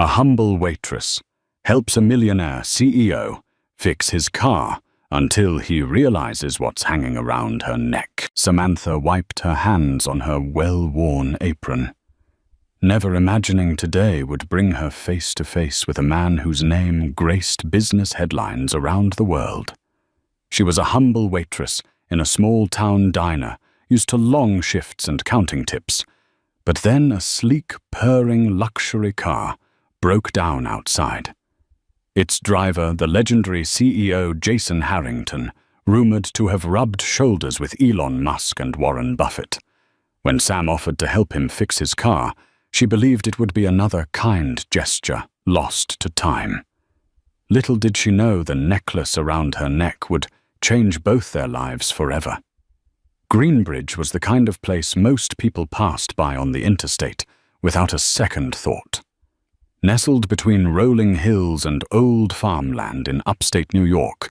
A humble waitress helps a millionaire CEO fix his car until he realizes what's hanging around her neck. Samantha wiped her hands on her well-worn apron, never imagining today would bring her face to face with a man whose name graced business headlines around the world. She was a humble waitress in a small-town diner, used to long shifts and counting tips. But then a sleek, purring luxury car broke down outside. Its driver, the legendary CEO Jason Harrington, rumored to have rubbed shoulders with Elon Musk and Warren Buffett. When Sam offered to help him fix his car, she believed it would be another kind gesture lost to time. Little did she know the necklace around her neck would change both their lives forever. Greenbridge was the kind of place most people passed by on the interstate without a second thought. Nestled between rolling hills and old farmland in upstate New York,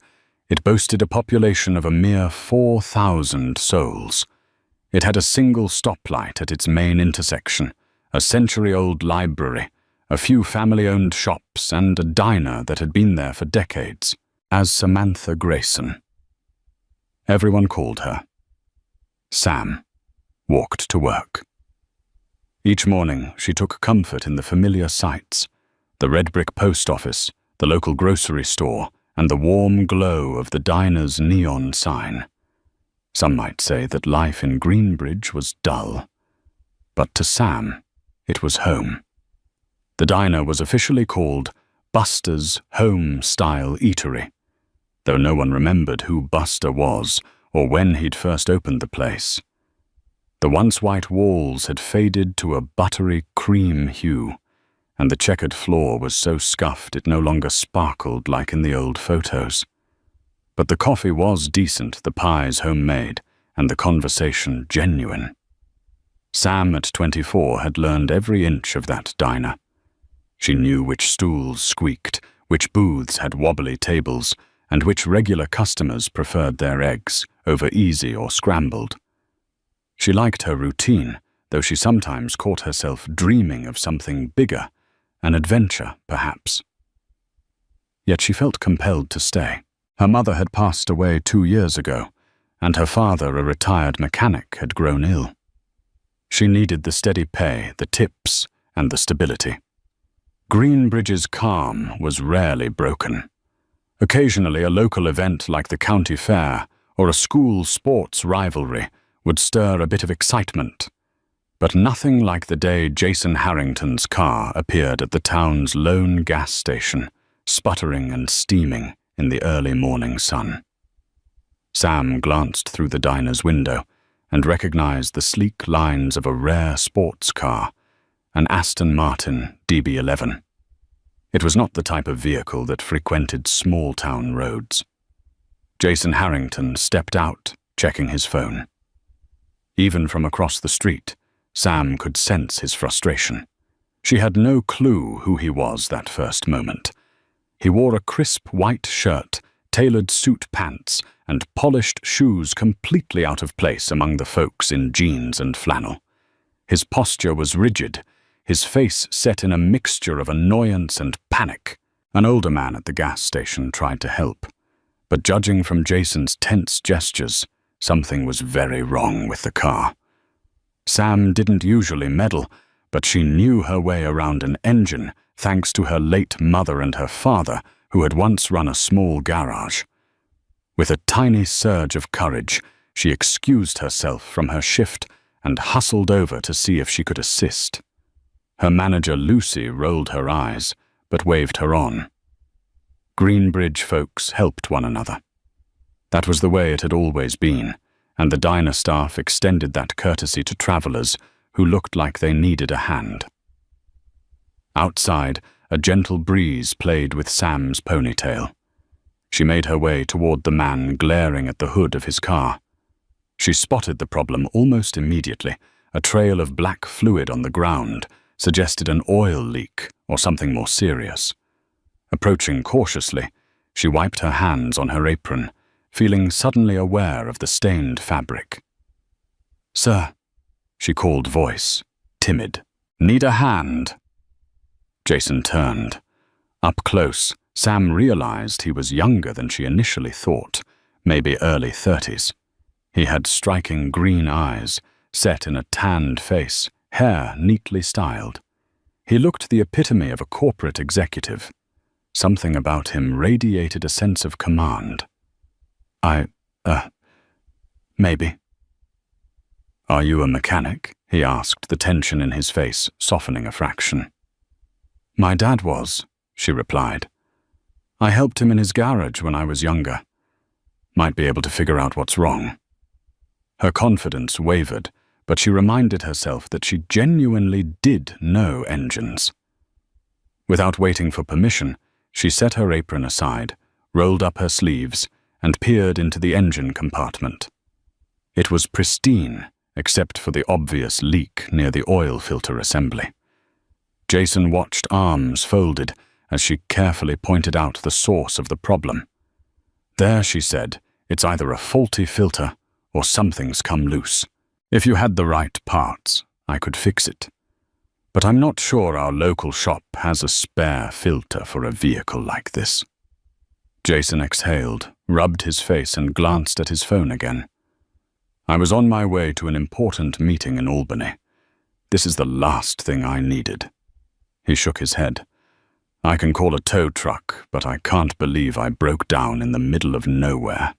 it boasted a population of a mere 4,000 souls. It had a single stoplight at its main intersection, a century-old library, a few family-owned shops, and a diner that had been there for decades, as Samantha Grayson. Everyone called her. Sam walked to work. Each morning, she took comfort in the familiar sights, the red brick post office, the local grocery store, and the warm glow of the diner's neon sign. Some might say that life in Greenbridge was dull, but to Sam, it was home. The diner was officially called Buster's Home-Style Eatery, though no one remembered who Buster was or when he'd first opened the place. The once white walls had faded to a buttery cream hue, and the checkered floor was so scuffed it no longer sparkled like in the old photos. But the coffee was decent, the pies homemade, and the conversation genuine. Sam, at 24, had learned every inch of that diner. She knew which stools squeaked, which booths had wobbly tables, and which regular customers preferred their eggs over easy or scrambled. She liked her routine, though she sometimes caught herself dreaming of something bigger, an adventure, perhaps. Yet she felt compelled to stay. Her mother had passed away 2 years ago, and her father, a retired mechanic, had grown ill. She needed the steady pay, the tips, and the stability. Greenbridge's calm was rarely broken. Occasionally, a local event like the county fair or a school sports rivalry would stir a bit of excitement, but nothing like the day Jason Harrington's car appeared at the town's lone gas station, sputtering and steaming in the early morning sun. Sam glanced through the diner's window and recognized the sleek lines of a rare sports car, an Aston Martin DB11. It was not the type of vehicle that frequented small-town roads. Jason Harrington stepped out, checking his phone. Even from across the street, Sam could sense his frustration. She had no clue who he was that first moment. He wore a crisp white shirt, tailored suit pants, and polished shoes completely out of place among the folks in jeans and flannel. His posture was rigid, his face set in a mixture of annoyance and panic. An older man at the gas station tried to help, but judging from Jason's tense gestures, something was very wrong with the car. Sam didn't usually meddle, but she knew her way around an engine thanks to her late mother and her father, who had once run a small garage. With a tiny surge of courage, she excused herself from her shift and hustled over to see if she could assist. Her manager, Lucy, rolled her eyes, but waved her on. Greenbridge folks helped one another. That was the way it had always been, and the diner staff extended that courtesy to travelers who looked like they needed a hand. Outside, a gentle breeze played with Sam's ponytail. She made her way toward the man glaring at the hood of his car. She spotted the problem almost immediately. A trail of black fluid on the ground suggested an oil leak or something more serious. Approaching cautiously, she wiped her hands on her apron, feeling suddenly aware of the stained fabric. "Sir," she called, voice timid. "Need a hand?" Jason turned. Up close, Sam realized he was younger than she initially thought, maybe early 30s. He had striking green eyes, set in a tanned face, hair neatly styled. He looked the epitome of a corporate executive. Something about him radiated a sense of command. Maybe. Are you a mechanic? He asked, the tension in his face softening a fraction. My dad was, she replied. I helped him in his garage when I was younger. Might be able to figure out what's wrong. Her confidence wavered, but she reminded herself that she genuinely did know engines. Without waiting for permission, she set her apron aside, rolled up her sleeves, and peered into the engine compartment. It was pristine, except for the obvious leak near the oil filter assembly. Jason watched arms folded as she carefully pointed out the source of the problem. There, she said, it's either a faulty filter or something's come loose. If you had the right parts, I could fix it. But I'm not sure our local shop has a spare filter for a vehicle like this. Jason exhaled, rubbed his face, and glanced at his phone again. I was on my way to an important meeting in Albany. This is the last thing I needed. He shook his head. I can call a tow truck, but I can't believe I broke down in the middle of nowhere.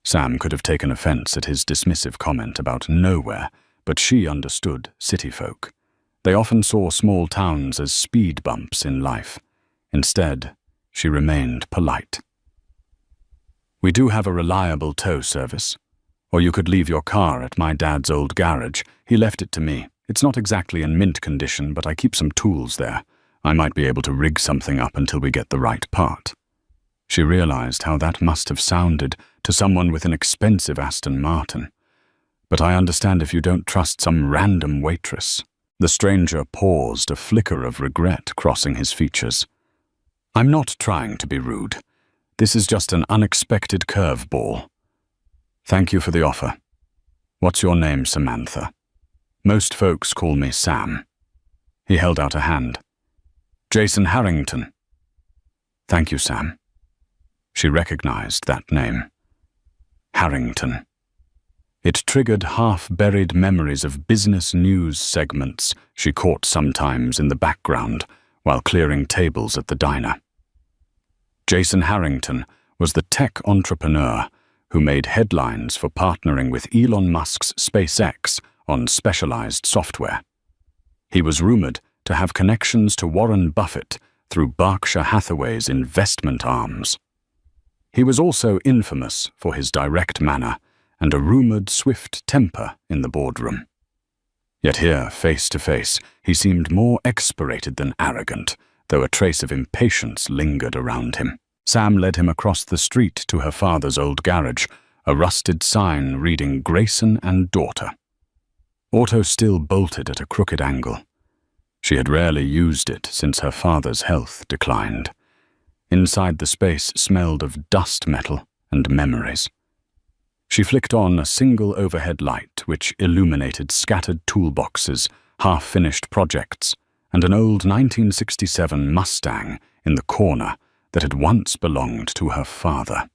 Sam could have taken offense at his dismissive comment about nowhere, but she understood city folk. They often saw small towns as speed bumps in life. Instead, she remained polite. We do have a reliable tow service. Or you could leave your car at my dad's old garage. He left it to me. It's not exactly in mint condition, but I keep some tools there. I might be able to rig something up until we get the right part. She realized how that must have sounded to someone with an expensive Aston Martin. But I understand if you don't trust some random waitress. The stranger paused, a flicker of regret crossing his features. I'm not trying to be rude. This is just an unexpected curveball. Thank you for the offer. What's your name, Samantha? Most folks call me Sam. He held out a hand. Jason Harrington. Thank you, Sam. She recognized that name. Harrington. It triggered half-buried memories of business news segments she caught sometimes in the background while clearing tables at the diner. Jason Harrington was the tech entrepreneur who made headlines for partnering with Elon Musk's SpaceX on specialized software. He was rumored to have connections to Warren Buffett through Berkshire Hathaway's investment arms. He was also infamous for his direct manner and a rumored swift temper in the boardroom. Yet here, face to face, he seemed more exasperated than arrogant, though a trace of impatience lingered around him. Sam led him across the street to her father's old garage, a rusted sign reading Grayson and Daughter. Auto still bolted at a crooked angle. She had rarely used it since her father's health declined. Inside the space smelled of dust metal and memories. She flicked on a single overhead light which illuminated scattered toolboxes, half-finished projects, and an old 1967 Mustang in the corner that had once belonged to her father.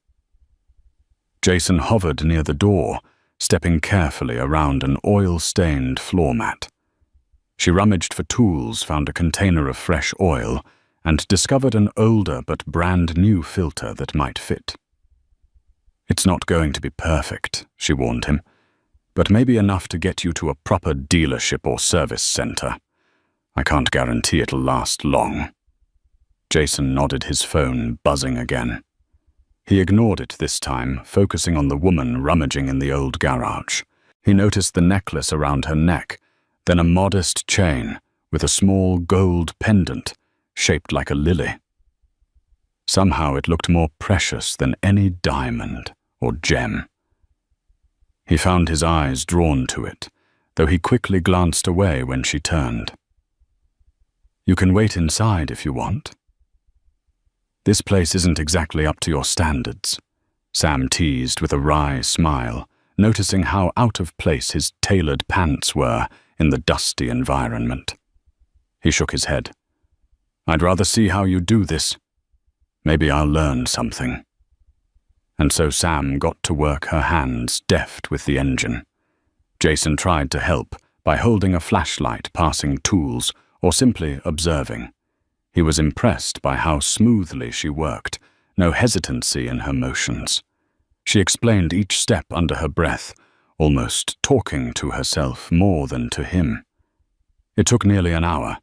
Jason hovered near the door, stepping carefully around an oil-stained floor mat. She rummaged for tools, found a container of fresh oil, and discovered an older but brand-new filter that might fit. It's not going to be perfect, she warned him, but maybe enough to get you to a proper dealership or service center. I can't guarantee it'll last long. Jason nodded, his phone buzzing again. He ignored it this time, focusing on the woman rummaging in the old garage. He noticed the necklace around her neck, then a modest chain with a small gold pendant shaped like a lily. Somehow it looked more precious than any diamond or gem. He found his eyes drawn to it, though he quickly glanced away when she turned. You can wait inside if you want. This place isn't exactly up to your standards, Sam teased with a wry smile, noticing how out of place his tailored pants were in the dusty environment. He shook his head. I'd rather see how you do this. Maybe I'll learn something." And so Sam got to work, her hands deft with the engine. Jason tried to help by holding a flashlight, passing tools, or simply observing. He was impressed by how smoothly she worked, no hesitancy in her motions. She explained each step under her breath, almost talking to herself more than to him. It took nearly an hour,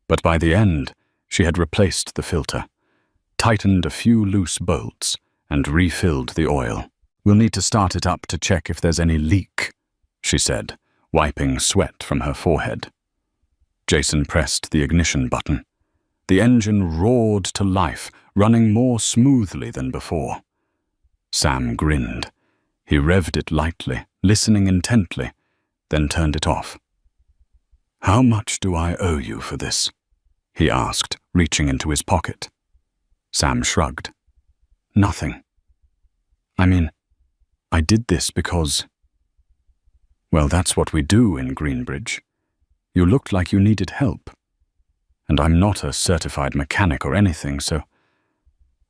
but by the end, she had replaced the filter, tightened a few loose bolts, and refilled the oil. "We'll need to start it up to check if there's any leak," she said, wiping sweat from her forehead. Jason pressed the ignition button. The engine roared to life, running more smoothly than before. Sam grinned. He revved it lightly, listening intently, then turned it off. "How much do I owe you for this?" he asked, reaching into his pocket. Sam shrugged. "Nothing. I mean, I did this because... well, that's what we do in Greenbridge. You looked like you needed help. And I'm not a certified mechanic or anything, so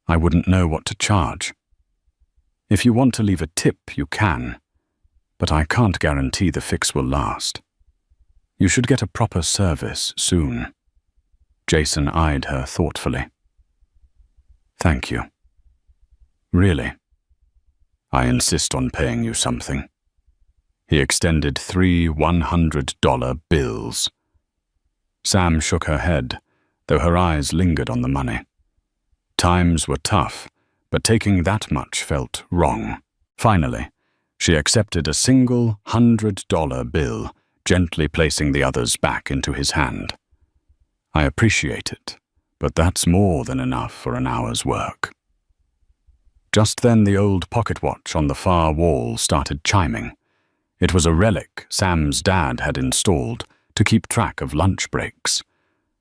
I wouldn't know what to charge. If you want to leave a tip, you can, but I can't guarantee the fix will last. You should get a proper service soon." Jason eyed her thoughtfully. "Thank you. Really? I insist on paying you something." He extended 3 $100 bills. Sam shook her head, though her eyes lingered on the money. Times were tough, but taking that much felt wrong. Finally, she accepted a single $100 bill, gently placing the others back into his hand. "I appreciate it, but that's more than enough for an hour's work." Just then the old pocket watch on the far wall started chiming. It was a relic Sam's dad had installed to keep track of lunch breaks.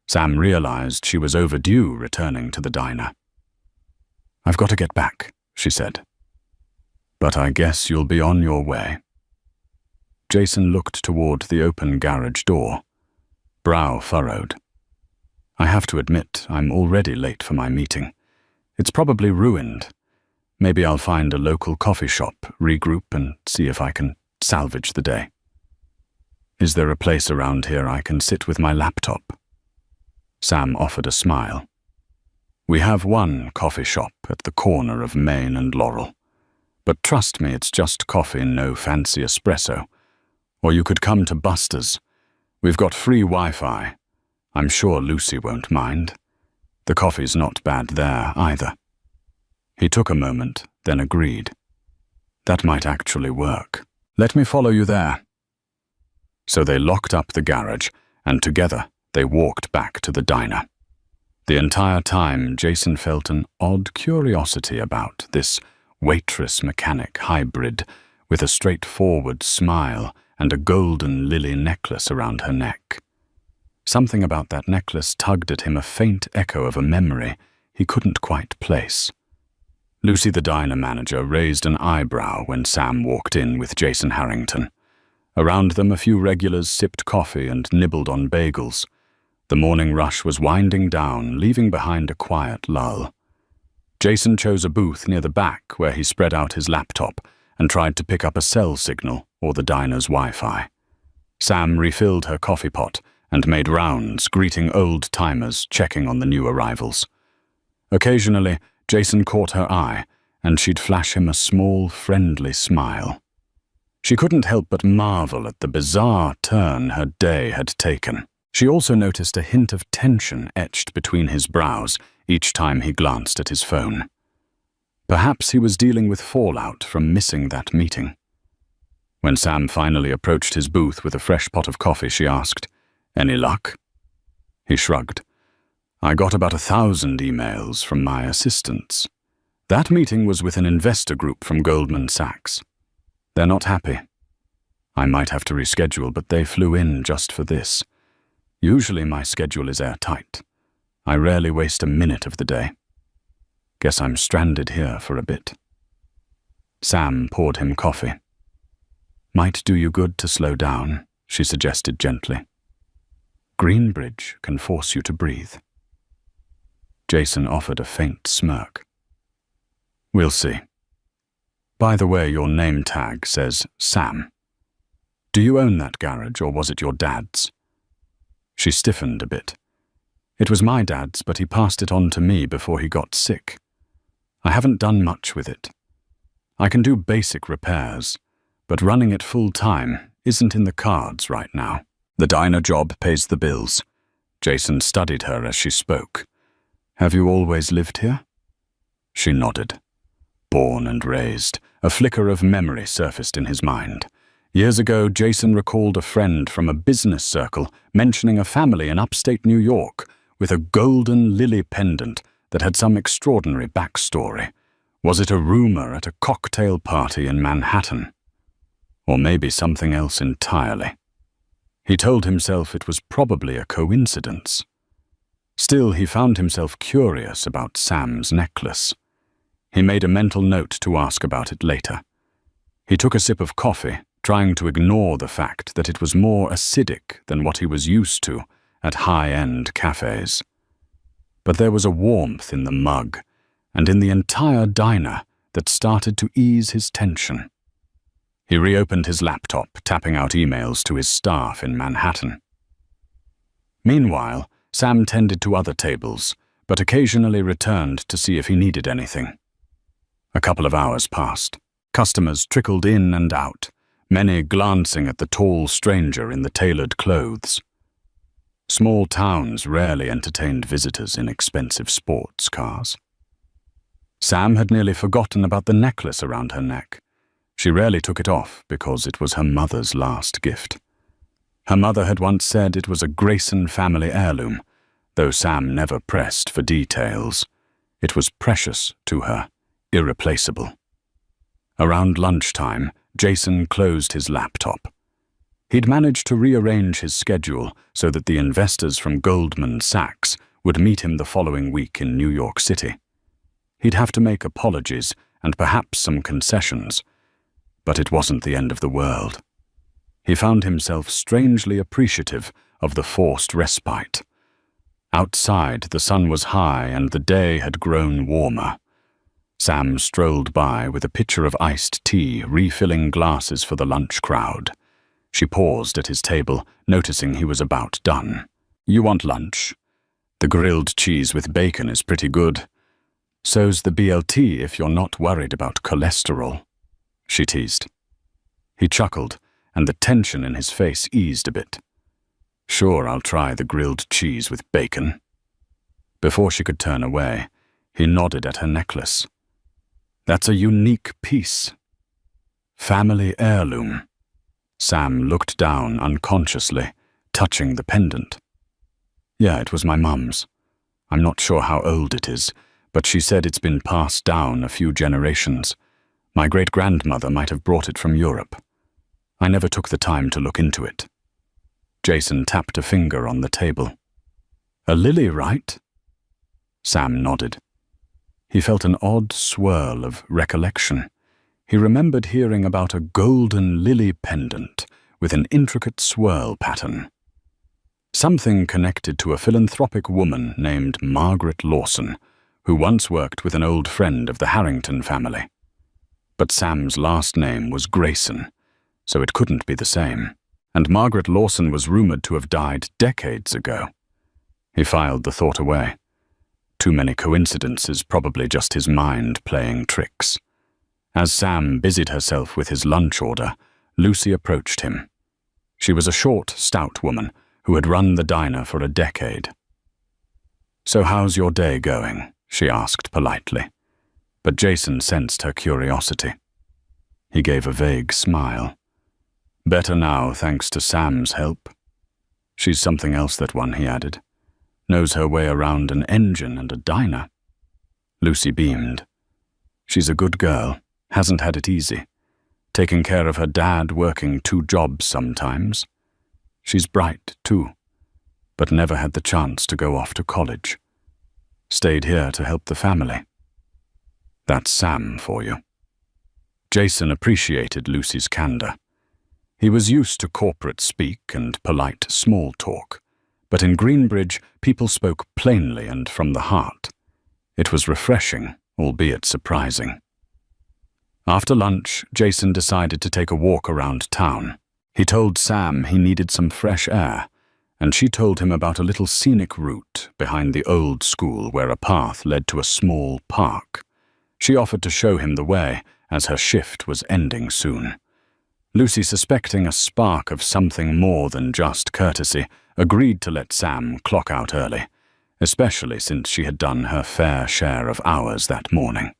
Sam realized she was overdue returning to the diner. "I've got to get back," she said. "But I guess you'll be on your way." Jason looked toward the open garage door, brow furrowed. "I have to admit, I'm already late for my meeting. It's probably ruined. Maybe I'll find a local coffee shop, regroup, and see if I can salvage the day. Is there a place around here I can sit with my laptop?" Sam offered a smile. "We have one coffee shop at the corner of Main and Laurel. But trust me, it's just coffee, no fancy espresso. Or you could come to Buster's. We've got free Wi-Fi. I'm sure Lucy won't mind. The coffee's not bad there either." He took a moment, then agreed. "That might actually work. Let me follow you there." So they locked up the garage, and together they walked back to the diner. The entire time, Jason felt an odd curiosity about this Waitress mechanic hybrid with a straightforward smile and a golden lily necklace around her neck. Something about that necklace tugged at him, a faint echo of a memory he couldn't quite place. Lucy, the diner manager, raised an eyebrow when Sam walked in with Jason Harrington. Around them, a few regulars sipped coffee and nibbled on bagels. The morning rush was winding down, leaving behind a quiet lull. Jason chose a booth near the back where he spread out his laptop and tried to pick up a cell signal or the diner's Wi-Fi. Sam refilled her coffee pot and made rounds, greeting old-timers, checking on the new arrivals. Occasionally, Jason caught her eye, and she'd flash him a small, friendly smile. She couldn't help but marvel at the bizarre turn her day had taken. She also noticed a hint of tension etched between his brows each time he glanced at his phone. Perhaps he was dealing with fallout from missing that meeting. When Sam finally approached his booth with a fresh pot of coffee, she asked, "Any luck?" He shrugged. "I got about 1,000 emails from my assistants. That meeting was with an investor group from Goldman Sachs. They're not happy. I might have to reschedule, but they flew in just for this. Usually my schedule is airtight. I rarely waste a minute of the day. Guess I'm stranded here for a bit." Sam poured him coffee. "Might do you good to slow down," she suggested gently. "Greenbridge can force you to breathe." Jason offered a faint smirk. We'll see. By the way, your name tag says Sam. Do you own that garage, or was it your dad's? She stiffened a bit. It was my dad's, but he passed it on to me before he got sick. I haven't done much with it. I can do basic repairs, but running it full-time isn't in the cards right now. The diner job pays the bills. Jason studied her as she spoke. Have you always lived here? She nodded. Born and raised, a flicker of memory surfaced in his mind. Years ago, Jason recalled a friend from a business circle mentioning a family in upstate New York with a golden lily pendant that had some extraordinary backstory. Was it a rumor at a cocktail party in Manhattan? Or maybe something else entirely? He told himself it was probably a coincidence. Still, he found himself curious about Sam's necklace. He made a mental note to ask about it later. He took a sip of coffee, trying to ignore the fact that it was more acidic than what he was used to at high-end cafes. But there was a warmth in the mug and in the entire diner that started to ease his tension. He reopened his laptop, tapping out emails to his staff in Manhattan. Meanwhile, Sam tended to other tables, but occasionally returned to see if he needed anything. A couple of hours passed. Customers trickled in and out, many glancing at the tall stranger in the tailored clothes. Small towns rarely entertained visitors in expensive sports cars. Sam had nearly forgotten about the necklace around her neck. She rarely took it off because it was her mother's last gift. Her mother had once said it was a Grayson family heirloom, though Sam never pressed for details. It was precious to her, irreplaceable. Around lunchtime, Jason closed his laptop. He'd managed to rearrange his schedule so that the investors from Goldman Sachs would meet him the following week in New York City. He'd have to make apologies and perhaps some concessions, but it wasn't the end of the world. He found himself strangely appreciative of the forced respite. Outside, the sun was high and the day had grown warmer. Sam strolled by with a pitcher of iced tea, refilling glasses for the lunch crowd. She paused at his table, noticing he was about done. You want lunch? The grilled cheese with bacon is pretty good. So's the BLT if you're not worried about cholesterol, she teased. He chuckled, and the tension in his face eased a bit. Sure, I'll try the grilled cheese with bacon. Before she could turn away, he nodded at her necklace. That's a unique piece. Family heirloom. Sam looked down unconsciously, touching the pendant. Yeah, it was my mum's. I'm not sure how old it is, but she said it's been passed down a few generations. My great-grandmother might have brought it from Europe. I never took the time to look into it. Jason tapped a finger on the table. A lily, right? Sam nodded. He felt an odd swirl of recollection. He remembered hearing about a golden lily pendant with an intricate swirl pattern. Something connected to a philanthropic woman named Margaret Lawson, who once worked with an old friend of the Harrington family. But Sam's last name was Grayson, so it couldn't be the same, and Margaret Lawson was rumored to have died decades ago. He filed the thought away. Too many coincidences, probably just his mind playing tricks. As Sam busied herself with his lunch order, Lucy approached him. She was a short, stout woman who had run the diner for a decade. So how's your day going? She asked politely. But Jason sensed her curiosity. He gave a vague smile. Better now, thanks to Sam's help. She's something else, that one, he added. Knows her way around an engine and a diner. Lucy beamed. She's a good girl, hasn't had it easy. Taking care of her dad, working 2 jobs sometimes. She's bright, too, but never had the chance to go off to college. Stayed here to help the family. That's Sam for you. Jason appreciated Lucy's candor. He was used to corporate speak and polite small talk, but in Greenbridge, people spoke plainly and from the heart. It was refreshing, albeit surprising. After lunch, Jason decided to take a walk around town. He told Sam he needed some fresh air, and she told him about a little scenic route behind the old school where a path led to a small park. She offered to show him the way, as her shift was ending soon. Lucy, suspecting a spark of something more than just courtesy, agreed to let Sam clock out early, especially since she had done her fair share of hours that morning.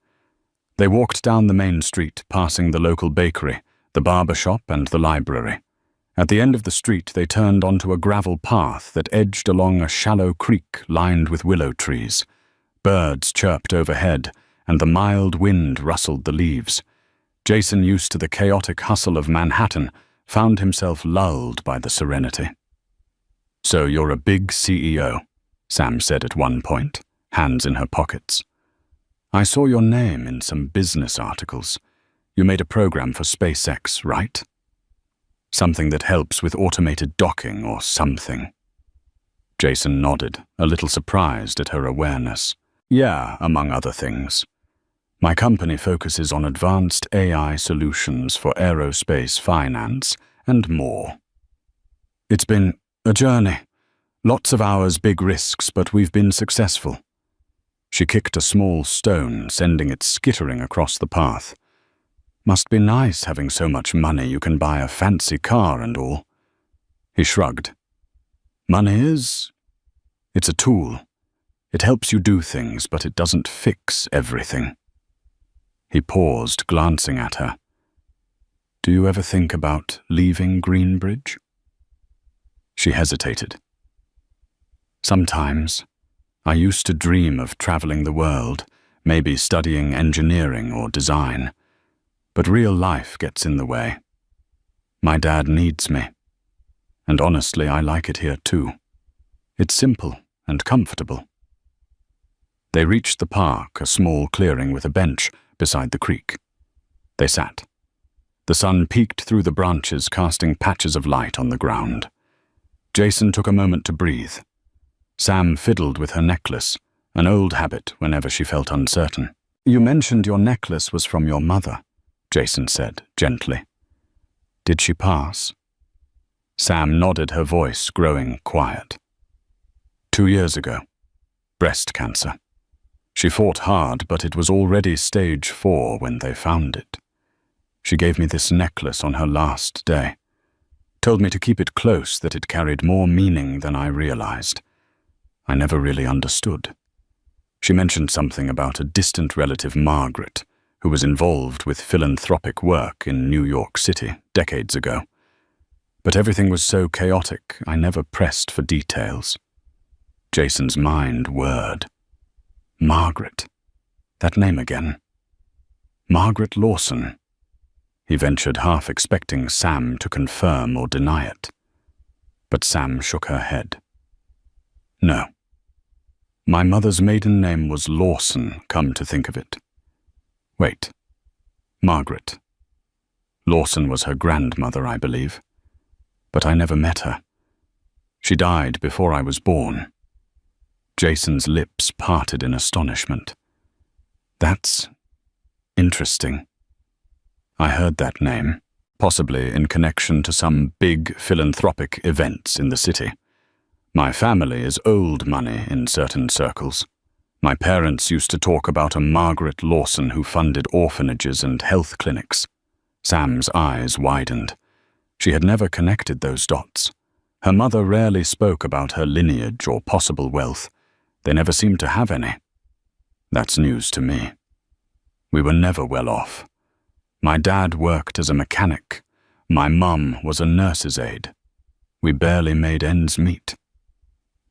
They walked down the main street, passing the local bakery, the barber shop, and the library. At the end of the street, they turned onto a gravel path that edged along a shallow creek lined with willow trees. Birds chirped overhead, and the mild wind rustled the leaves. Jason, used to the chaotic hustle of Manhattan, found himself lulled by the serenity. "So you're a big CEO," Sam said at one point, hands in her pockets. "I saw your name in some business articles. You made a program for SpaceX, right? Something that helps with automated docking or something." Jason nodded, a little surprised at her awareness. "Yeah, among other things. My company focuses on advanced AI solutions for aerospace finance and more. It's been a journey. Lots of hours, big risks, but we've been successful." She kicked a small stone, sending it skittering across the path. "Must be nice having so much money you can buy a fancy car and all." He shrugged. "Money is... it's a tool. It helps you do things, but it doesn't fix everything." He paused, glancing at her. "Do you ever think about leaving Greenbridge?" She hesitated. "Sometimes. I used to dream of traveling the world, maybe studying engineering or design. But real life gets in the way. My dad needs me. And honestly, I like it here too. It's simple and comfortable." They reached the park, a small clearing with a bench beside the creek. They sat. The sun peeked through the branches, casting patches of light on the ground. Jason took a moment to breathe. Sam fiddled with her necklace, an old habit whenever she felt uncertain. "You mentioned your necklace was from your mother," Jason said gently. "Did she pass?" Sam nodded, her voice growing quiet. 2 years ago. Breast cancer. She fought hard, but it was already stage 4 when they found it. She gave me this necklace on her last day. Told me to keep it close, that it carried more meaning than I realized. I never really understood. She mentioned something about a distant relative, Margaret, who was involved with philanthropic work in New York City decades ago. But everything was so chaotic, I never pressed for details. Jason's mind whirred. Margaret. That name again. Margaret Lawson. He ventured, half expecting Sam to confirm or deny it. But Sam shook her head. "No. My mother's maiden name was Lawson, come to think of it. Wait. Margaret. Lawson was her grandmother, I believe. But I never met her. She died before I was born." Jason's lips parted in astonishment. "That's interesting. I heard that name, possibly in connection to some big philanthropic events in the city. My family is old money in certain circles. My parents used to talk about a Margaret Lawson who funded orphanages and health clinics." Sam's eyes widened. She had never connected those dots. Her mother rarely spoke about her lineage or possible wealth. They never seemed to have any. That's news to me. We were never well off. My dad worked as a mechanic. My mum was a nurse's aide. We barely made ends meet.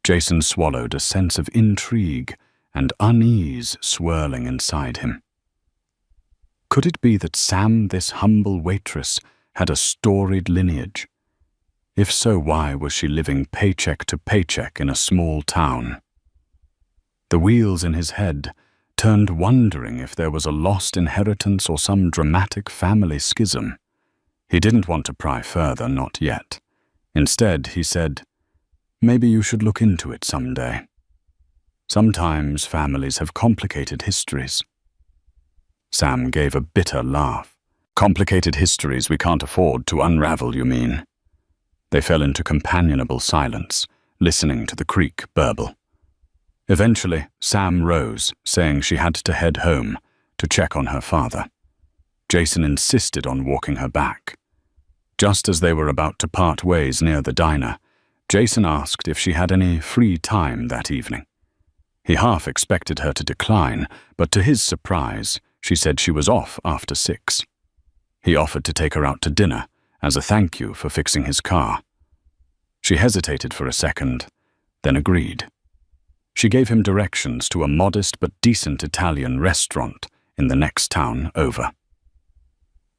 Jason swallowed, a sense of intrigue and unease swirling inside him. Could it be that Sam, this humble waitress, had a storied lineage? If so, why was she living paycheck to paycheck in a small town? The wheels in his head turned, wondering if there was a lost inheritance or some dramatic family schism. He didn't want to pry further, not yet. Instead, he said, "Maybe you should look into it someday." Sometimes families have complicated histories. Sam gave a bitter laugh. Complicated histories we can't afford to unravel, you mean? They fell into companionable silence, listening to the creek burble. Eventually, Sam rose, saying she had to head home to check on her father. Jason insisted on walking her back. Just as they were about to part ways near the diner, Jason asked if she had any free time that evening. He half expected her to decline, but to his surprise, she said she was off after 6. He offered to take her out to dinner as a thank you for fixing his car. She hesitated for a second, then agreed. She gave him directions to a modest but decent Italian restaurant in the next town over.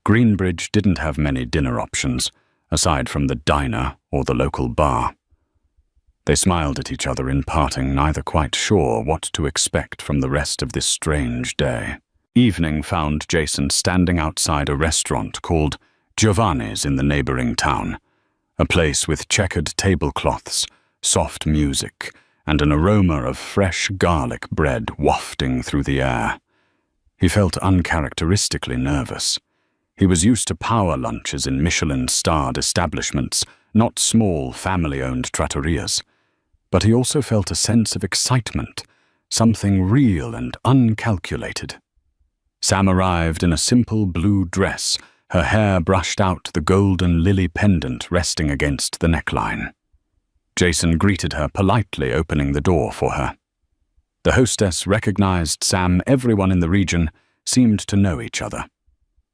Greenbridge didn't have many dinner options, aside from the diner or the local bar. They smiled at each other in parting, neither quite sure what to expect from the rest of this strange day. Evening found Jason standing outside a restaurant called Giovanni's in the neighboring town, a place with checkered tablecloths, soft music, and an aroma of fresh garlic bread wafting through the air. He felt uncharacteristically nervous. He was used to power lunches in Michelin-starred establishments, not small family-owned trattorias. But he also felt a sense of excitement, something real and uncalculated. Sam arrived in a simple blue dress, her hair brushed out, the golden lily pendant resting against the neckline. Jason greeted her politely, opening the door for her. The hostess recognized Sam. Everyone in the region seemed to know each other.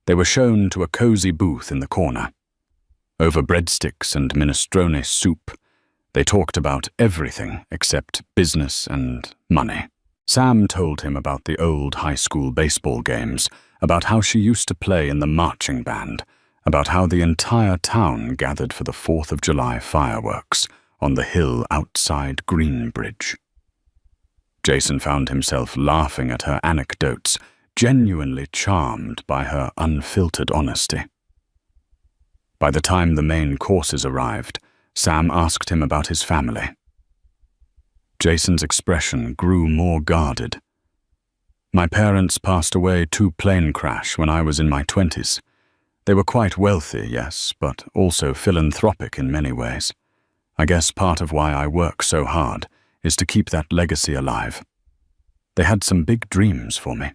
They were shown to a cozy booth in the corner. Over breadsticks and minestrone soup, they talked about everything except business and money. Sam told him about the old high school baseball games, about how she used to play in the marching band, about how the entire town gathered for the 4th of July fireworks on the hill outside Greenbridge. Jason found himself laughing at her anecdotes, genuinely charmed by her unfiltered honesty. By the time the main courses arrived, Sam asked him about his family. Jason's expression grew more guarded. My parents passed away to plane crash when I was in my 20s. They were quite wealthy, yes, but also philanthropic in many ways. I guess part of why I work so hard is to keep that legacy alive. They had some big dreams for me.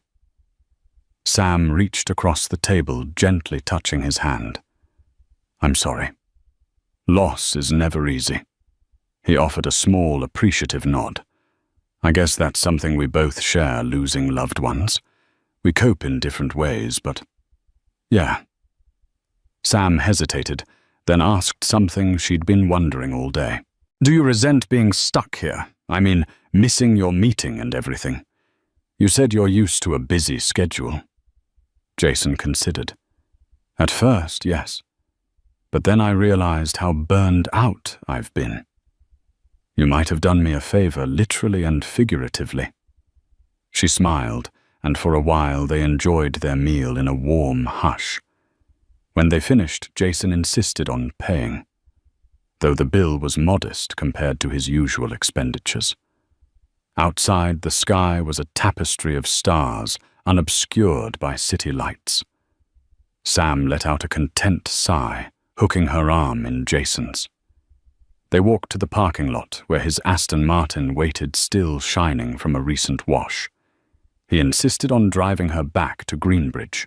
Sam reached across the table, gently touching his hand. I'm sorry. Loss is never easy. He offered a small, appreciative nod. I guess that's something we both share, losing loved ones. We cope in different ways, but yeah. Sam hesitated, then asked something she'd been wondering all day. Do you resent being stuck here? I mean, missing your meeting and everything. You said you're used to a busy schedule. Jason considered. At first, yes. But then I realized how burned out I've been. You might have done me a favor, literally and figuratively. She smiled, and for a while they enjoyed their meal in a warm hush. When they finished, Jason insisted on paying, though the bill was modest compared to his usual expenditures. Outside, the sky was a tapestry of stars, unobscured by city lights. Sam let out a content sigh, hooking her arm in Jason's. They walked to the parking lot where his Aston Martin waited, still shining from a recent wash. He insisted on driving her back to Greenbridge.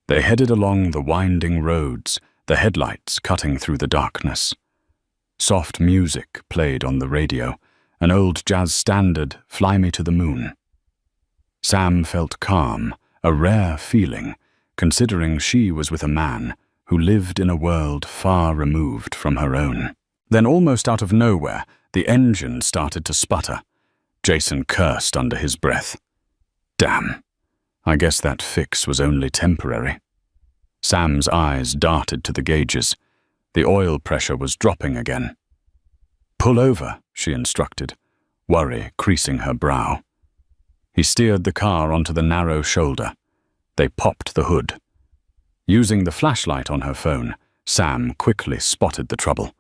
They headed along the winding roads, the headlights cutting through the darkness. Soft music played on the radio, an old jazz standard, Fly Me to the Moon. Sam felt calm, a rare feeling, considering she was with a man who lived in a world far removed from her own. Then, almost out of nowhere, the engine started to sputter. Jason cursed under his breath. Damn, I guess that fix was only temporary. Sam's eyes darted to the gauges. The oil pressure was dropping again. Pull over, she instructed, worry creasing her brow. He steered the car onto the narrow shoulder. They popped the hood. Using the flashlight on her phone, Sam quickly spotted the trouble.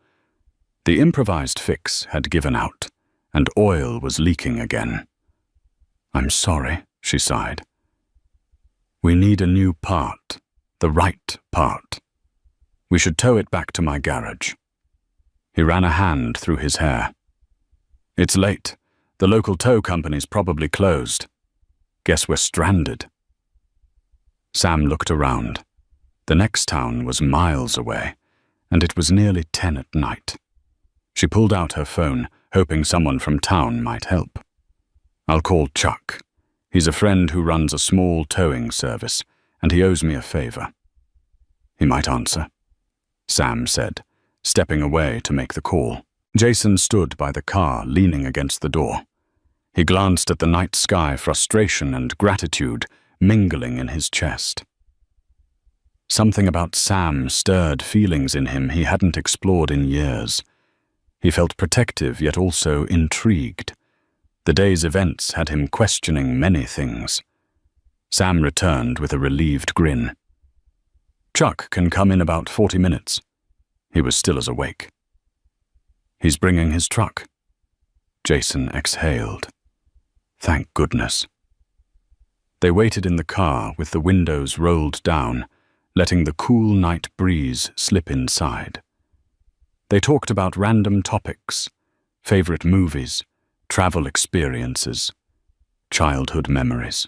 The improvised fix had given out, and oil was leaking again. "I'm sorry," she sighed. "We need a new part, the right part. We should tow it back to my garage." He ran a hand through his hair. "It's late. The local tow company's probably closed. Guess we're stranded." Sam looked around. The next town was miles away, and it was nearly 10 at night. She pulled out her phone, hoping someone from town might help. "I'll call Chuck. He's a friend who runs a small towing service, and he owes me a favor." "He might answer," Sam said, stepping away to make the call. Jason stood by the car, leaning against the door. He glanced at the night sky, frustration and gratitude mingling in his chest. Something about Sam stirred feelings in him he hadn't explored in years. He felt protective, yet also intrigued. The day's events had him questioning many things. Sam returned with a relieved grin. "Chuck can come in about 40 minutes. He was still as awake. "He's bringing his truck." Jason exhaled. Thank goodness. They waited in the car with the windows rolled down, letting the cool night breeze slip inside. They talked about random topics, favorite movies, travel experiences, childhood memories.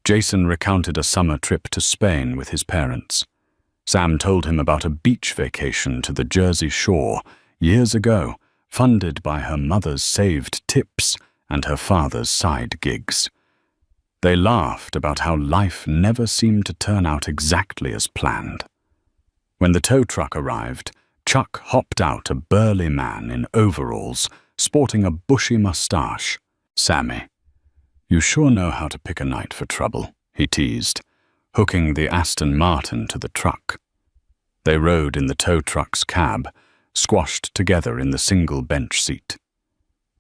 Jason recounted a summer trip to Spain with his parents. Sam told him about a beach vacation to the Jersey Shore years ago, funded by her mother's saved tips and her father's side gigs. They laughed about how life never seemed to turn out exactly as planned. When the tow truck arrived, Chuck hopped out, a burly man in overalls, sporting a bushy mustache. "Sammy, you sure know how to pick a night for trouble," he teased, hooking the Aston Martin to the truck. They rode in the tow truck's cab, squashed together in the single bench seat.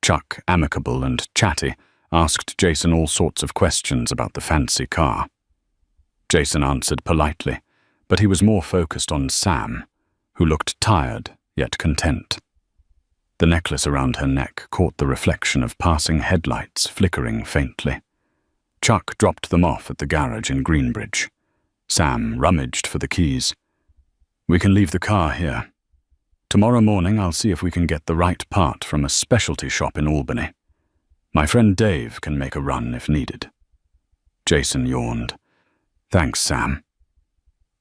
Chuck, amicable and chatty, asked Jason all sorts of questions about the fancy car. Jason answered politely, but he was more focused on Sam, who looked tired yet content. The necklace around her neck caught the reflection of passing headlights flickering faintly. Chuck dropped them off at the garage in Greenbridge. Sam rummaged for the keys. "We can leave the car here. Tomorrow morning I'll see if we can get the right part from a specialty shop in Albany. My friend Dave can make a run if needed." Jason yawned. "Thanks, Sam.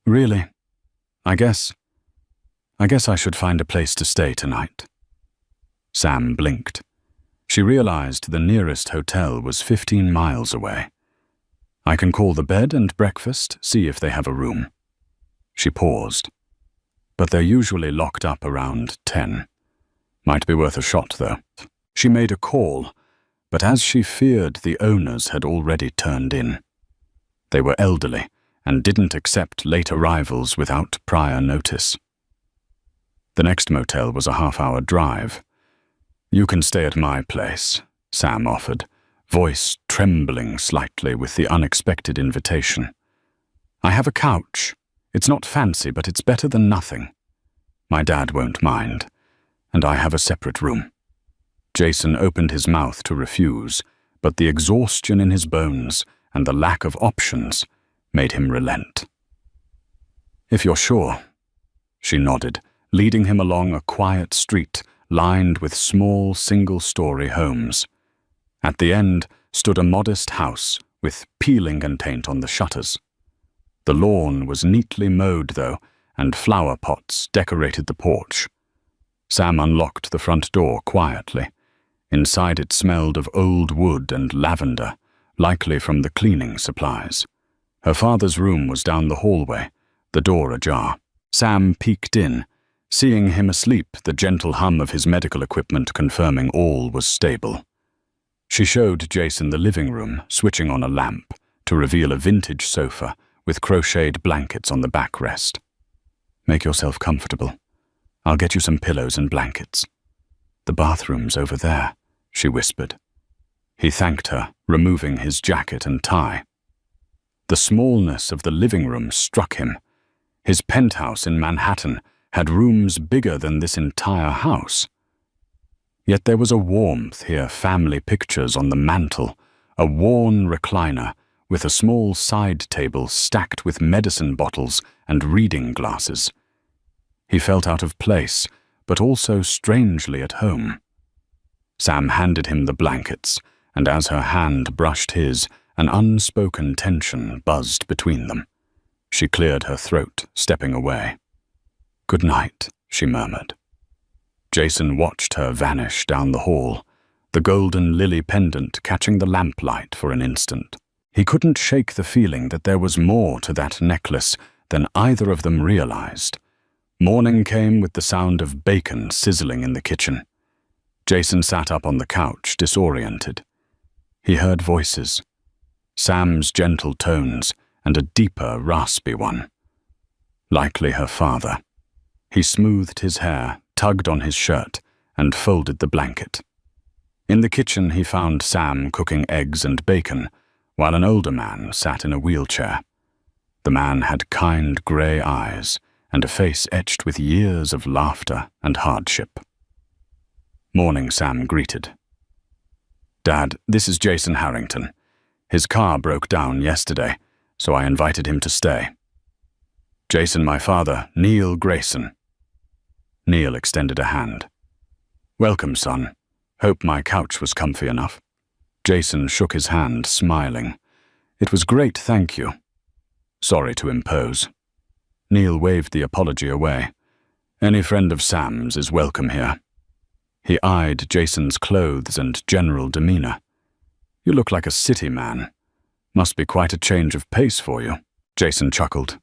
Really? I guess I should find a place to stay tonight." Sam blinked. She realized the nearest hotel was 15 miles away. "I can call the bed and breakfast, see if they have a room." She paused. "But they're usually locked up around 10. Might be worth a shot, though." She made a call, but as she feared, the owners had already turned in. They were elderly and didn't accept late arrivals without prior notice. The next motel was a half-hour drive. "You can stay at my place," Sam offered, voice trembling slightly with the unexpected invitation. "I have a couch. It's not fancy, but it's better than nothing. My dad won't mind, and I have a separate room." Jason opened his mouth to refuse, but the exhaustion in his bones and the lack of options made him relent. "If you're sure," she nodded, leading him along a quiet street lined with small single-story homes. At the end stood a modest house with peeling and paint on the shutters. The lawn was neatly mowed, though, and flower pots decorated the porch. Sam unlocked the front door quietly. Inside it smelled of old wood and lavender, likely from the cleaning supplies. Her father's room was down the hallway, the door ajar. Sam peeked in, seeing him asleep, the gentle hum of his medical equipment confirming all was stable. She showed Jason the living room, switching on a lamp, to reveal a vintage sofa with crocheted blankets on the backrest. "Make yourself comfortable. I'll get you some pillows and blankets." "The bathroom's over there," she whispered. He thanked her, removing his jacket and tie. The smallness of the living room struck him. His penthouse in Manhattan had rooms bigger than this entire house. Yet there was a warmth here, family pictures on the mantel, a worn recliner with a small side table stacked with medicine bottles and reading glasses. He felt out of place, but also strangely at home. Sam handed him the blankets, and as her hand brushed his, an unspoken tension buzzed between them. She cleared her throat, stepping away. "Good night," she murmured. Jason watched her vanish down the hall, the golden lily pendant catching the lamplight for an instant. He couldn't shake the feeling that there was more to that necklace than either of them realized. Morning came with the sound of bacon sizzling in the kitchen. Jason sat up on the couch, disoriented. He heard voices, Sam's gentle tones and a deeper, raspy one. Likely her father. He smoothed his hair, tugged on his shirt, and folded the blanket. In the kitchen he found Sam cooking eggs and bacon, while an older man sat in a wheelchair. The man had kind grey eyes and a face etched with years of laughter and hardship. "Morning," Sam greeted. "Dad, this is Jason Harrington. His car broke down yesterday, so I invited him to stay." "Jason, my father, Neil Grayson." Neil extended a hand. "Welcome, son. Hope my couch was comfy enough." Jason shook his hand, smiling. "It was great, thank you." "Sorry to impose." Neil waved the apology away. "Any friend of Sam's is welcome here." He eyed Jason's clothes and general demeanor. "You look like a city man. Must be quite a change of pace for you." Jason chuckled.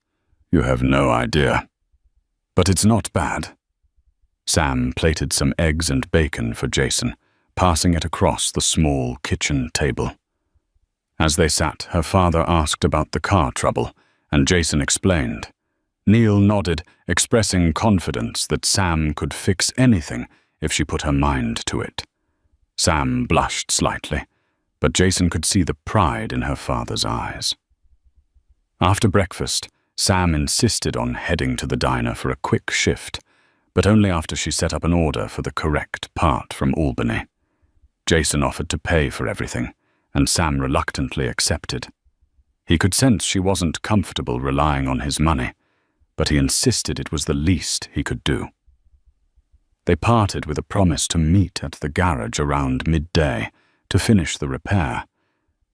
"You have no idea. But it's not bad." Sam plated some eggs and bacon for Jason, passing it across the small kitchen table. As they sat, her father asked about the car trouble, and Jason explained. Neil nodded, expressing confidence that Sam could fix anything if she put her mind to it. Sam blushed slightly, but Jason could see the pride in her father's eyes. After breakfast, Sam insisted on heading to the diner for a quick shift, but only after she set up an order for the correct part from Albany. Jason offered to pay for everything, and Sam reluctantly accepted. He could sense she wasn't comfortable relying on his money, but he insisted it was the least he could do. They parted with a promise to meet at the garage around midday to finish the repair.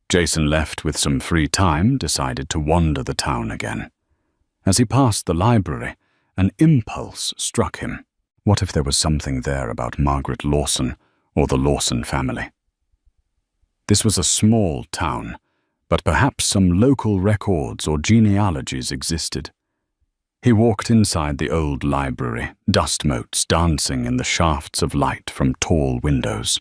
Jason, left with some free time, decided to wander the town again. As he passed the library, an impulse struck him. What if there was something there about Margaret Lawson or the Lawson family? This was a small town, but perhaps some local records or genealogies existed. He walked inside the old library, dust motes dancing in the shafts of light from tall windows.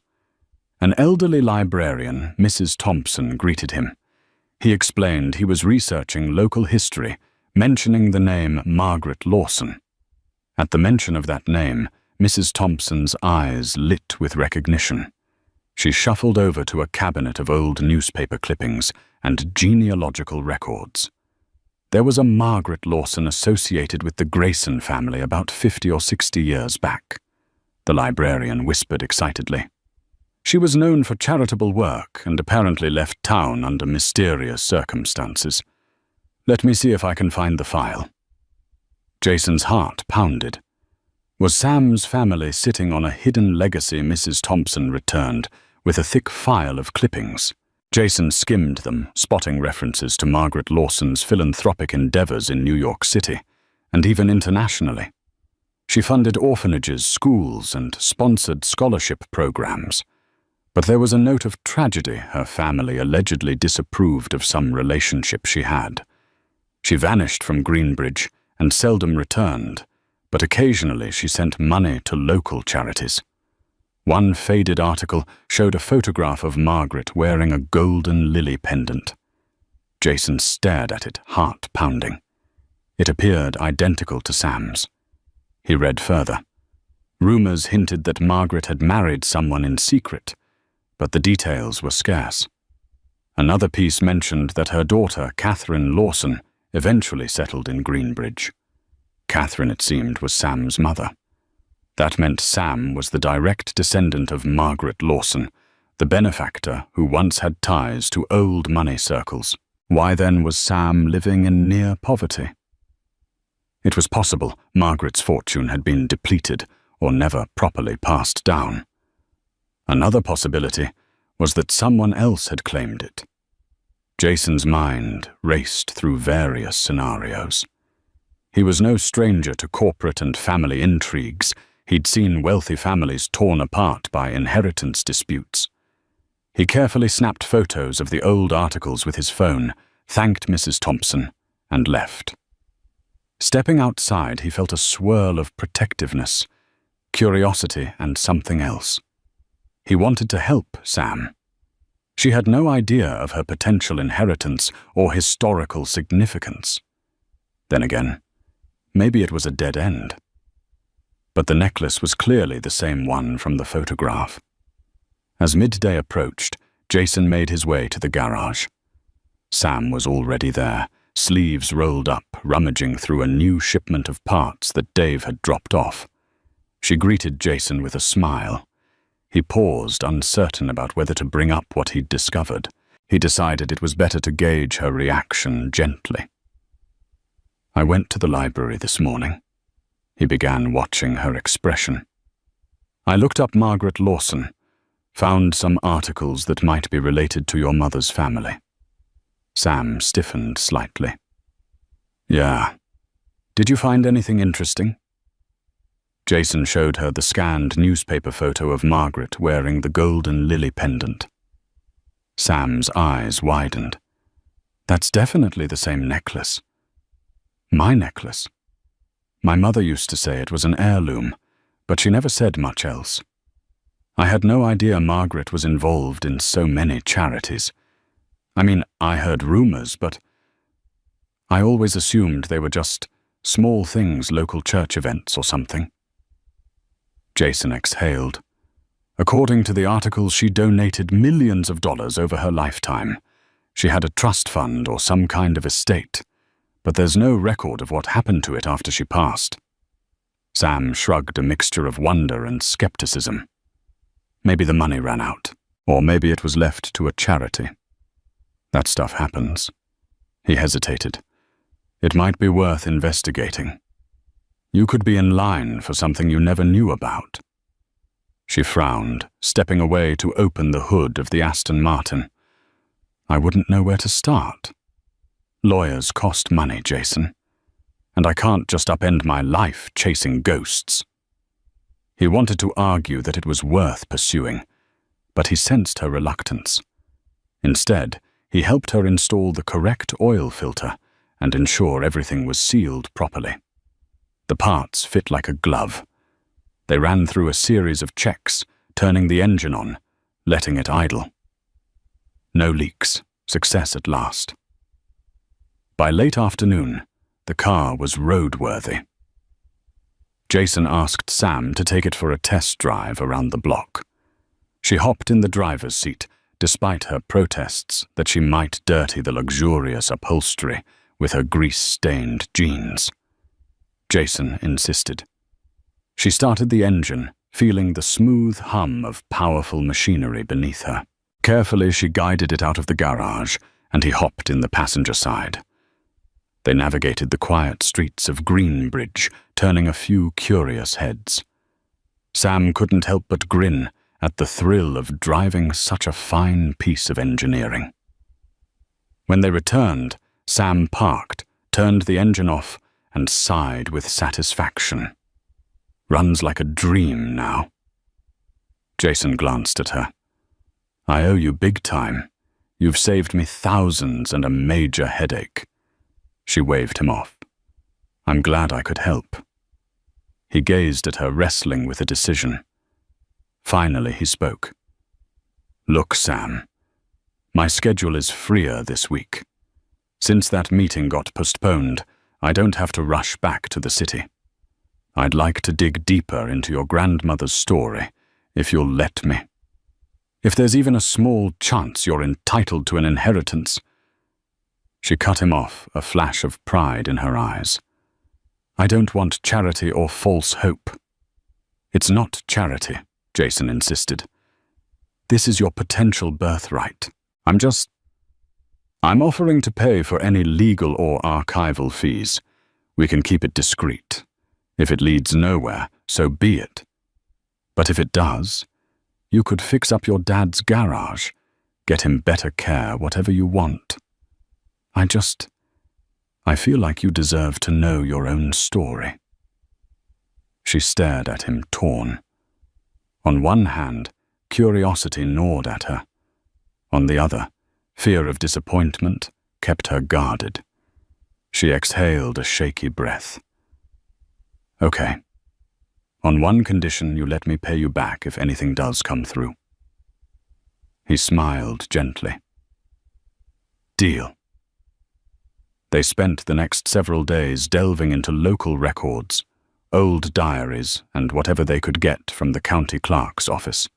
An elderly librarian, Mrs. Thompson, greeted him. He explained he was researching local history, mentioning the name Margaret Lawson. At the mention of that name, Mrs. Thompson's eyes lit with recognition. She shuffled over to a cabinet of old newspaper clippings and genealogical records. There was a Margaret Lawson associated with the Grayson family about 50 or 60 years back. The librarian whispered excitedly. She was known for charitable work and apparently left town under mysterious circumstances. Let me see if I can find the file. Jason's heart pounded. Was Sam's family sitting on a hidden legacy? Mrs. Thompson returned, with a thick file of clippings. Jason skimmed them, spotting references to Margaret Lawson's philanthropic endeavors in New York City, and even internationally. She funded orphanages, schools, and sponsored scholarship programs. But there was a note of tragedy. Her family allegedly disapproved of some relationship she had. She vanished from Greenbridge and seldom returned, but occasionally she sent money to local charities. One faded article showed a photograph of Margaret wearing a golden lily pendant. Jason stared at it, heart pounding. It appeared identical to Sam's. He read further. Rumors hinted that Margaret had married someone in secret, but the details were scarce. Another piece mentioned that her daughter, Catherine Lawson, eventually settled in Greenbridge. Catherine, it seemed, was Sam's mother. That meant Sam was the direct descendant of Margaret Lawson, the benefactor who once had ties to old money circles. Why then was Sam living in near poverty? It was possible Margaret's fortune had been depleted or never properly passed down. Another possibility was that someone else had claimed it. Jason's mind raced through various scenarios. He was no stranger to corporate and family intrigues. He'd seen wealthy families torn apart by inheritance disputes. He carefully snapped photos of the old articles with his phone, thanked Mrs. Thompson, and left. Stepping outside, he felt a swirl of protectiveness, curiosity, and something else. He wanted to help Sam. She had no idea of her potential inheritance or historical significance. Then again, maybe it was a dead end. But the necklace was clearly the same one from the photograph. As midday approached, Jason made his way to the garage. Sam was already there, sleeves rolled up, rummaging through a new shipment of parts that Dave had dropped off. She greeted Jason with a smile. He paused, uncertain about whether to bring up what he'd discovered. He decided it was better to gauge her reaction gently. "I went to the library this morning." He began, watching her expression. "I looked up Margaret Lawson, found some articles that might be related to your mother's family." Sam stiffened slightly. "Yeah. Did you find anything interesting?" Jason showed her the scanned newspaper photo of Margaret wearing the golden lily pendant. Sam's eyes widened. "That's definitely the same necklace." "My necklace?" "My mother used to say it was an heirloom, but she never said much else. I had no idea Margaret was involved in so many charities. I mean, I heard rumors, but I always assumed they were just small things, local church events or something." Jason exhaled. According to the articles, she donated millions of dollars over her lifetime. She had a trust fund or some kind of estate, but there's no record of what happened to it after she passed. Sam shrugged, a mixture of wonder and skepticism. Maybe the money ran out, or maybe it was left to a charity. That stuff happens. He hesitated. It might be worth investigating. You could be in line for something you never knew about. She frowned, stepping away to open the hood of the Aston Martin. "I wouldn't know where to start. Lawyers cost money, Jason, and I can't just upend my life chasing ghosts." He wanted to argue that it was worth pursuing, but he sensed her reluctance. Instead, he helped her install the correct oil filter and ensure everything was sealed properly. The parts fit like a glove. They ran through a series of checks, turning the engine on, letting it idle. No leaks. Success at last. By late afternoon, the car was roadworthy. Jason asked Sam to take it for a test drive around the block. She hopped in the driver's seat, despite her protests that she might dirty the luxurious upholstery with her grease-stained jeans. Jason insisted. She started the engine, feeling the smooth hum of powerful machinery beneath her. Carefully, she guided it out of the garage, and he hopped in the passenger side. They navigated the quiet streets of Greenbridge, turning a few curious heads. Sam couldn't help but grin at the thrill of driving such a fine piece of engineering. When they returned, Sam parked, turned the engine off, and sighed with satisfaction. "Runs like a dream now." Jason glanced at her. "I owe you big time. You've saved me thousands and a major headache." She waved him off. "I'm glad I could help." He gazed at her, wrestling with a decision. Finally, he spoke. "Look, Sam, my schedule is freer this week. Since that meeting got postponed, I don't have to rush back to the city. I'd like to dig deeper into your grandmother's story, if you'll let me. If there's even a small chance you're entitled to an inheritance." She cut him off, a flash of pride in her eyes. "I don't want charity or false hope." It's not charity, Jason insisted. This is your potential birthright. I'm offering to pay for any legal or archival fees. We can keep it discreet. If it leads nowhere, so be it. But if it does, you could fix up your dad's garage, get him better care, whatever you want. I feel like you deserve to know your own story. She stared at him, torn. On one hand, curiosity gnawed at her. On the other, fear of disappointment kept her guarded. She exhaled a shaky breath. Okay. On one condition, you let me pay you back if anything does come through. He smiled gently. Deal. They spent the next several days delving into local records, old diaries, and whatever they could get from the county clerk's office.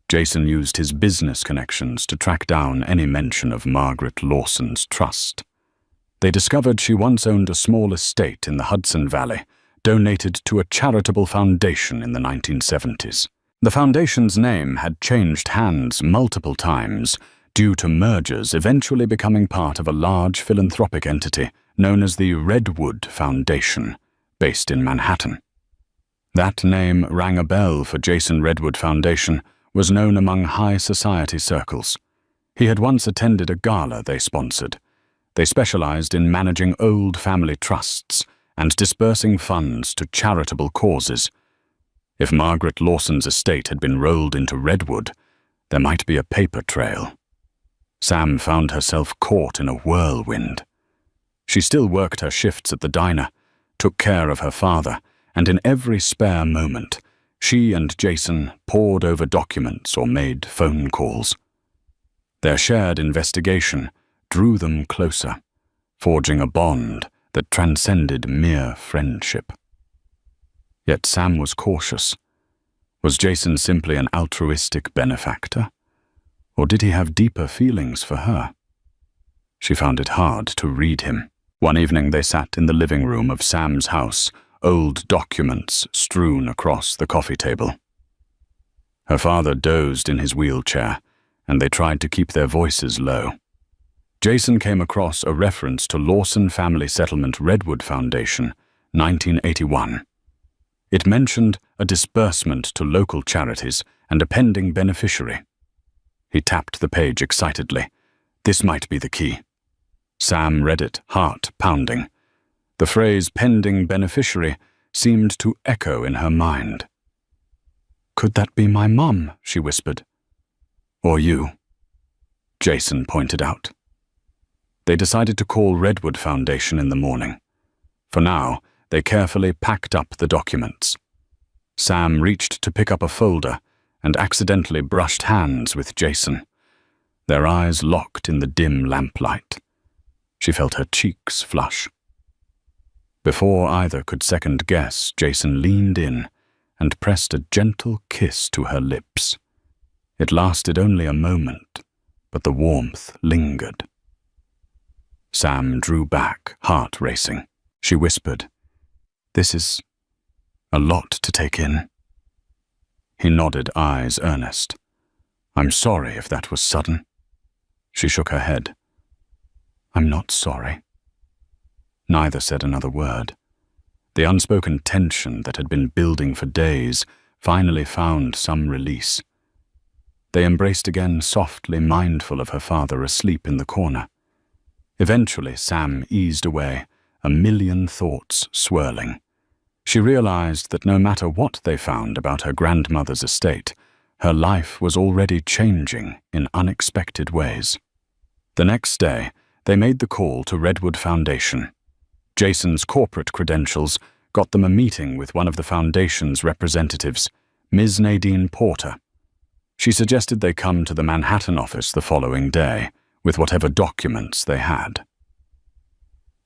Jason used his business connections to track down any mention of Margaret Lawson's trust. They discovered she once owned a small estate in the Hudson Valley, donated to a charitable foundation in the 1970s. The foundation's name had changed hands multiple times, due to mergers eventually becoming part of a large philanthropic entity known as the Redwood Foundation, based in Manhattan. That name rang a bell for Jason. Redwood Foundation was known among high society circles. He had once attended a gala they sponsored. They specialized in managing old family trusts and dispersing funds to charitable causes. If Margaret Lawson's estate had been rolled into Redwood, there might be a paper trail. Sam found herself caught in a whirlwind. She still worked her shifts at the diner, took care of her father, and in every spare moment, she and Jason pored over documents or made phone calls. Their shared investigation drew them closer, forging a bond that transcended mere friendship. Yet Sam was cautious. Was Jason simply an altruistic benefactor? Or did he have deeper feelings for her? She found it hard to read him. One evening they sat in the living room of Sam's house, old documents strewn across the coffee table. Her father dozed in his wheelchair, and they tried to keep their voices low. Jason came across a reference to Lawson Family Settlement Redwood Foundation, 1981. It mentioned a disbursement to local charities and a pending beneficiary. He tapped the page excitedly. This might be the key. Sam read it, heart pounding. The phrase pending beneficiary seemed to echo in her mind. Could that be my mum? She whispered. Or you? Jason pointed out. They decided to call Redwood Foundation in the morning. For now, they carefully packed up the documents. Sam reached to pick up a folder and accidentally brushed hands with Jason. Their eyes locked in the dim lamplight. She felt her cheeks flush. Before either could second-guess, Jason leaned in and pressed a gentle kiss to her lips. It lasted only a moment, but the warmth lingered. Sam drew back, heart racing. She whispered, "This is a lot to take in." He nodded, eyes earnest. "I'm sorry if that was sudden." She shook her head. "I'm not sorry." Neither said another word. The unspoken tension that had been building for days finally found some release. They embraced again softly, mindful of her father asleep in the corner. Eventually, Sam eased away, a million thoughts swirling. She realized that no matter what they found about her grandmother's estate, her life was already changing in unexpected ways. The next day, they made the call to Redwood Foundation. Jason's corporate credentials got them a meeting with one of the foundation's representatives, Ms. Nadine Porter. She suggested they come to the Manhattan office the following day, with whatever documents they had.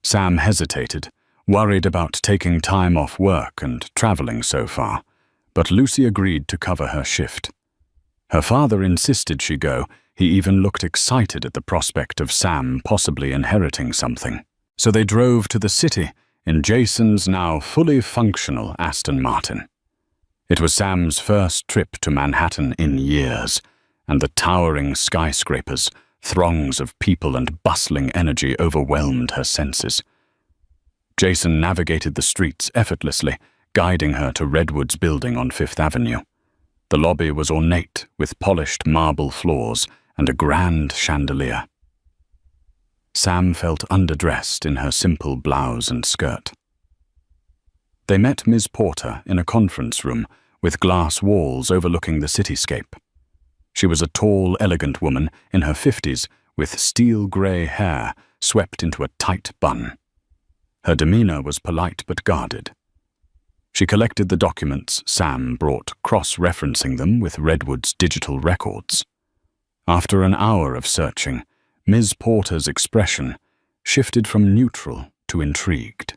Sam hesitated, worried about taking time off work and traveling so far, but Lucy agreed to cover her shift. Her father insisted she go. He even looked excited at the prospect of Sam possibly inheriting something. So they drove to the city in Jason's now fully functional Aston Martin. It was Sam's first trip to Manhattan in years, and the towering skyscrapers, throngs of people and bustling energy overwhelmed her senses. Jason navigated the streets effortlessly, guiding her to Redwood's building on Fifth Avenue. The lobby was ornate, with polished marble floors and a grand chandelier. Sam felt underdressed in her simple blouse and skirt. They met Ms. Porter in a conference room with glass walls overlooking the cityscape. She was a tall, elegant woman in her 50s with steel-grey hair swept into a tight bun. Her demeanor was polite but guarded. She collected the documents Sam brought, cross-referencing them with Redwood's digital records. After an hour of searching, Ms. Porter's expression shifted from neutral to intrigued.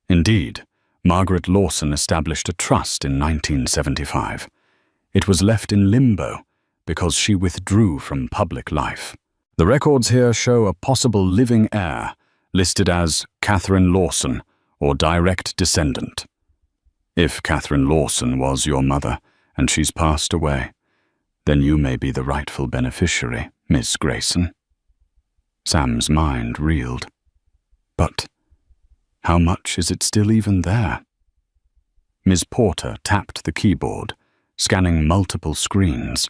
Indeed, Margaret Lawson established a trust in 1975. It was left in limbo because she withdrew from public life. The records here show a possible living heir listed as Catherine Lawson or direct descendant. If Catherine Lawson was your mother and she's passed away, then you may be the rightful beneficiary, Miss Grayson. Sam's mind reeled. But how much is it still even there? Ms. Porter tapped the keyboard, scanning multiple screens.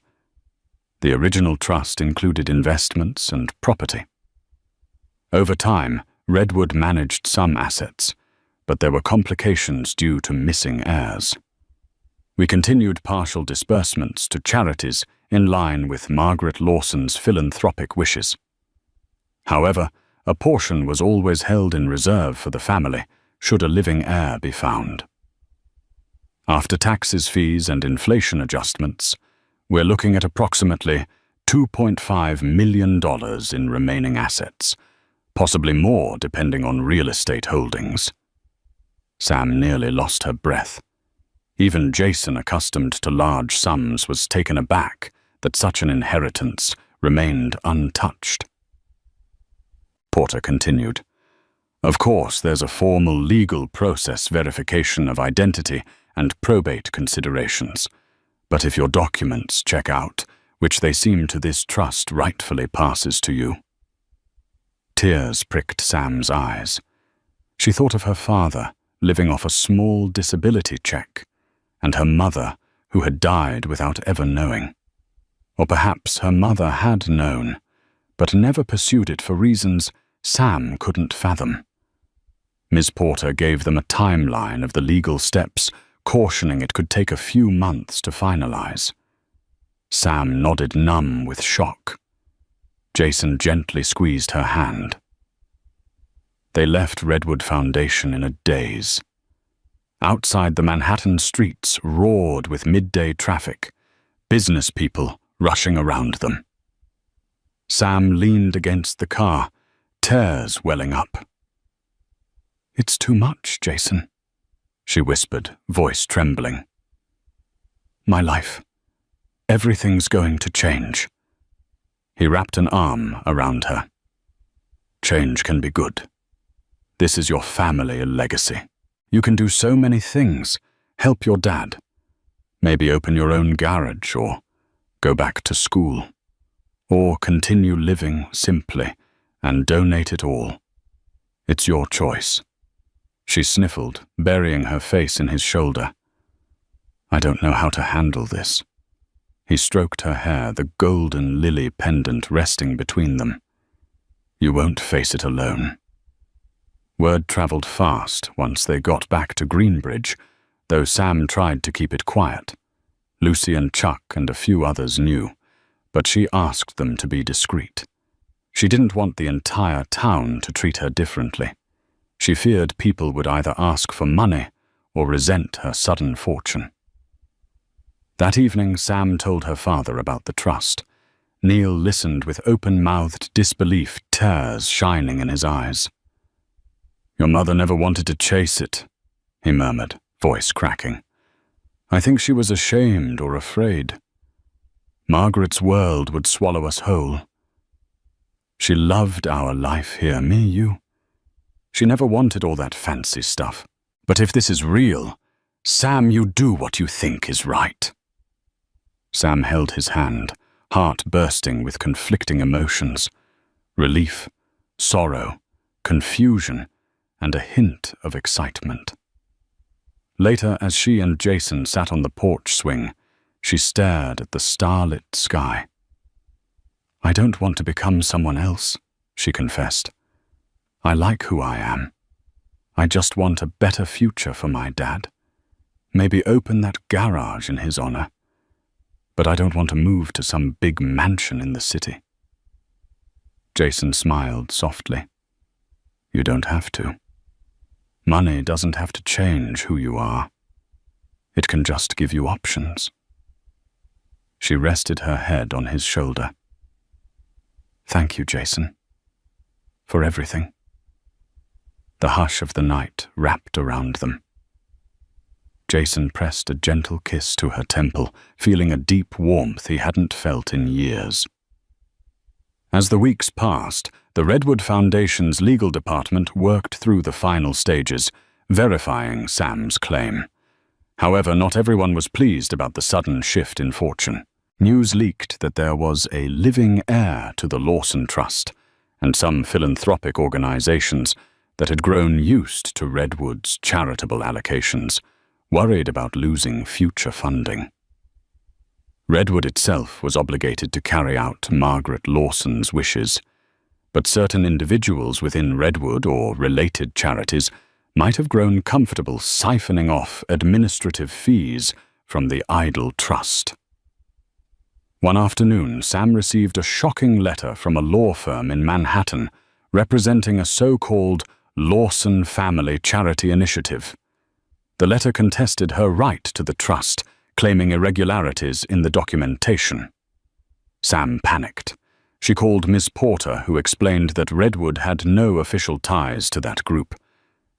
The original trust included investments and property. Over time, Redwood managed some assets, but there were complications due to missing heirs. We continued partial disbursements to charities in line with Margaret Lawson's philanthropic wishes. However, a portion was always held in reserve for the family, should a living heir be found. After taxes, fees, and inflation adjustments, we're looking at approximately $2.5 million in remaining assets, possibly more depending on real estate holdings. Sam nearly lost her breath. Even Jason, accustomed to large sums, was taken aback that such an inheritance remained untouched. Porter continued, "Of course, there's a formal legal process, verification of identity, and probate considerations. But if your documents check out, which they seem to, this trust rightfully passes to you." Tears pricked Sam's eyes. She thought of her father, living off a small disability check, and her mother, who had died without ever knowing. Or perhaps her mother had known, but never pursued it for reasons Sam couldn't fathom. Ms. Porter gave them a timeline of the legal steps, cautioning it could take a few months to finalize. Sam nodded, numb with shock. Jason gently squeezed her hand. They left Redwood Foundation in a daze. Outside, the Manhattan streets roared with midday traffic, business people rushing around them. Sam leaned against the car, tears welling up. "It's too much, Jason," she whispered, voice trembling. "My life. Everything's going to change." He wrapped an arm around her. "Change can be good. This is your family legacy. You can do so many things. Help your dad. Maybe open your own garage or go back to school. Or continue living simply and donate it all. It's your choice." She sniffled, burying her face in his shoulder. "I don't know how to handle this." He stroked her hair, the golden lily pendant resting between them. "You won't face it alone." Word traveled fast once they got back to Greenbridge, though Sam tried to keep it quiet. Lucy and Chuck and a few others knew, but she asked them to be discreet. She didn't want the entire town to treat her differently. She feared people would either ask for money or resent her sudden fortune. That evening, Sam told her father about the trust. Neil listened with open-mouthed disbelief, tears shining in his eyes. "Your mother never wanted to chase it," he murmured, voice cracking. "I think she was ashamed or afraid. Margaret's world would swallow us whole. She loved our life here, me, you. She never wanted all that fancy stuff. But if this is real, Sam, you do what you think is right. Sam held his hand, heart bursting with conflicting emotions. Relief, sorrow, confusion, and a hint of excitement. Later, as she and Jason sat on the porch swing, she stared at the starlit sky. I don't want to become someone else, she confessed. I like who I am. I just want a better future for my dad. Maybe open that garage in his honor. But I don't want to move to some big mansion in the city. Jason smiled softly. You don't have to. Money doesn't have to change who you are. It can just give you options. She rested her head on his shoulder. Thank you, Jason, for everything. The hush of the night wrapped around them. Jason pressed a gentle kiss to her temple, feeling a deep warmth he hadn't felt in years. As the weeks passed, the Redwood Foundation's legal department worked through the final stages, verifying Sam's claim. However, not everyone was pleased about the sudden shift in fortune. News leaked that there was a living heir to the Lawson Trust, and some philanthropic organizations that had grown used to Redwood's charitable allocations, worried about losing future funding. Redwood itself was obligated to carry out Margaret Lawson's wishes, but certain individuals within Redwood or related charities might have grown comfortable siphoning off administrative fees from the idle trust. One afternoon, Sam received a shocking letter from a law firm in Manhattan representing a so-called Lawson Family Charity Initiative. The letter contested her right to the trust, claiming irregularities in the documentation. Sam panicked. She called Ms. Porter, who explained that Redwood had no official ties to that group,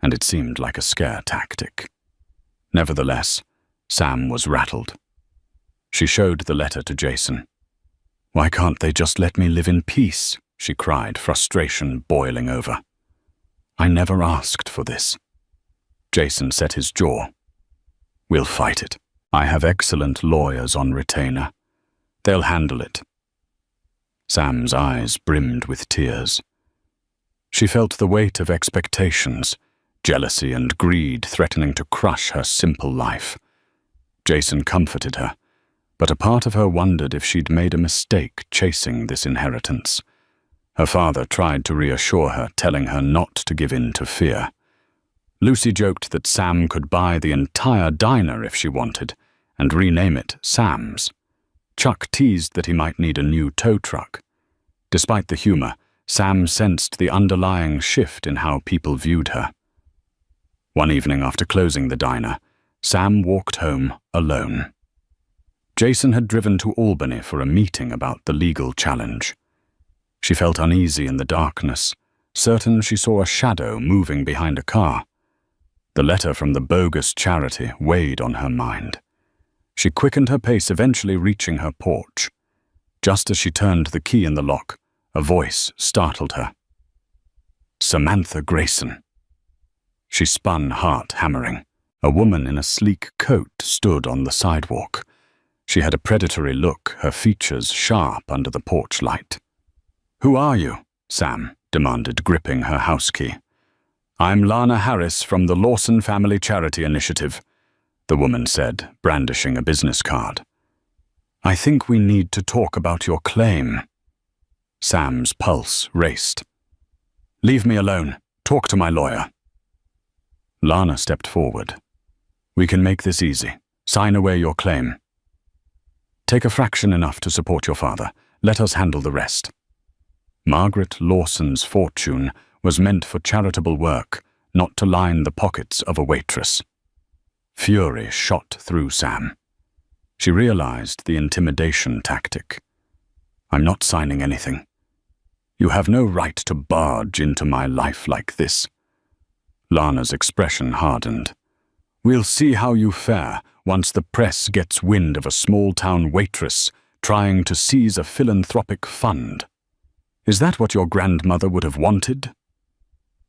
and it seemed like a scare tactic. Nevertheless, Sam was rattled. She showed the letter to Jason. Why can't they just let me live in peace? She cried, frustration boiling over. I never asked for this. Jason set his jaw. We'll fight it. I have excellent lawyers on retainer. They'll handle it. Sam's eyes brimmed with tears. She felt the weight of expectations, jealousy and greed threatening to crush her simple life. Jason comforted her, but a part of her wondered if she'd made a mistake chasing this inheritance. Her father tried to reassure her, telling her not to give in to fear. Lucy joked that Sam could buy the entire diner if she wanted, and rename it Sam's. Chuck teased that he might need a new tow truck. Despite the humor, Sam sensed the underlying shift in how people viewed her. One evening after closing the diner, Sam walked home alone. Jason had driven to Albany for a meeting about the legal challenge. She felt uneasy in the darkness, certain she saw a shadow moving behind a car. The letter from the bogus charity weighed on her mind. She quickened her pace, eventually reaching her porch. Just as she turned the key in the lock, a voice startled her. Samantha Grayson. She spun, heart hammering. A woman in a sleek coat stood on the sidewalk. She had a predatory look, her features sharp under the porch light. Who are you? Sam demanded, gripping her house key. I'm Lana Harris from the Lawson Family Charity Initiative, the woman said, brandishing a business card. I think we need to talk about your claim. Sam's pulse raced. Leave me alone. Talk to my lawyer. Lana stepped forward. We can make this easy. Sign away your claim. Take a fraction enough to support your father. Let us handle the rest. Margaret Lawson's fortune was meant for charitable work, not to line the pockets of a waitress. Fury shot through Sam. She realized the intimidation tactic. I'm not signing anything. You have no right to barge into my life like this. Lana's expression hardened. We'll see how you fare once the press gets wind of a small-town waitress trying to seize a philanthropic fund. Is that what your grandmother would have wanted?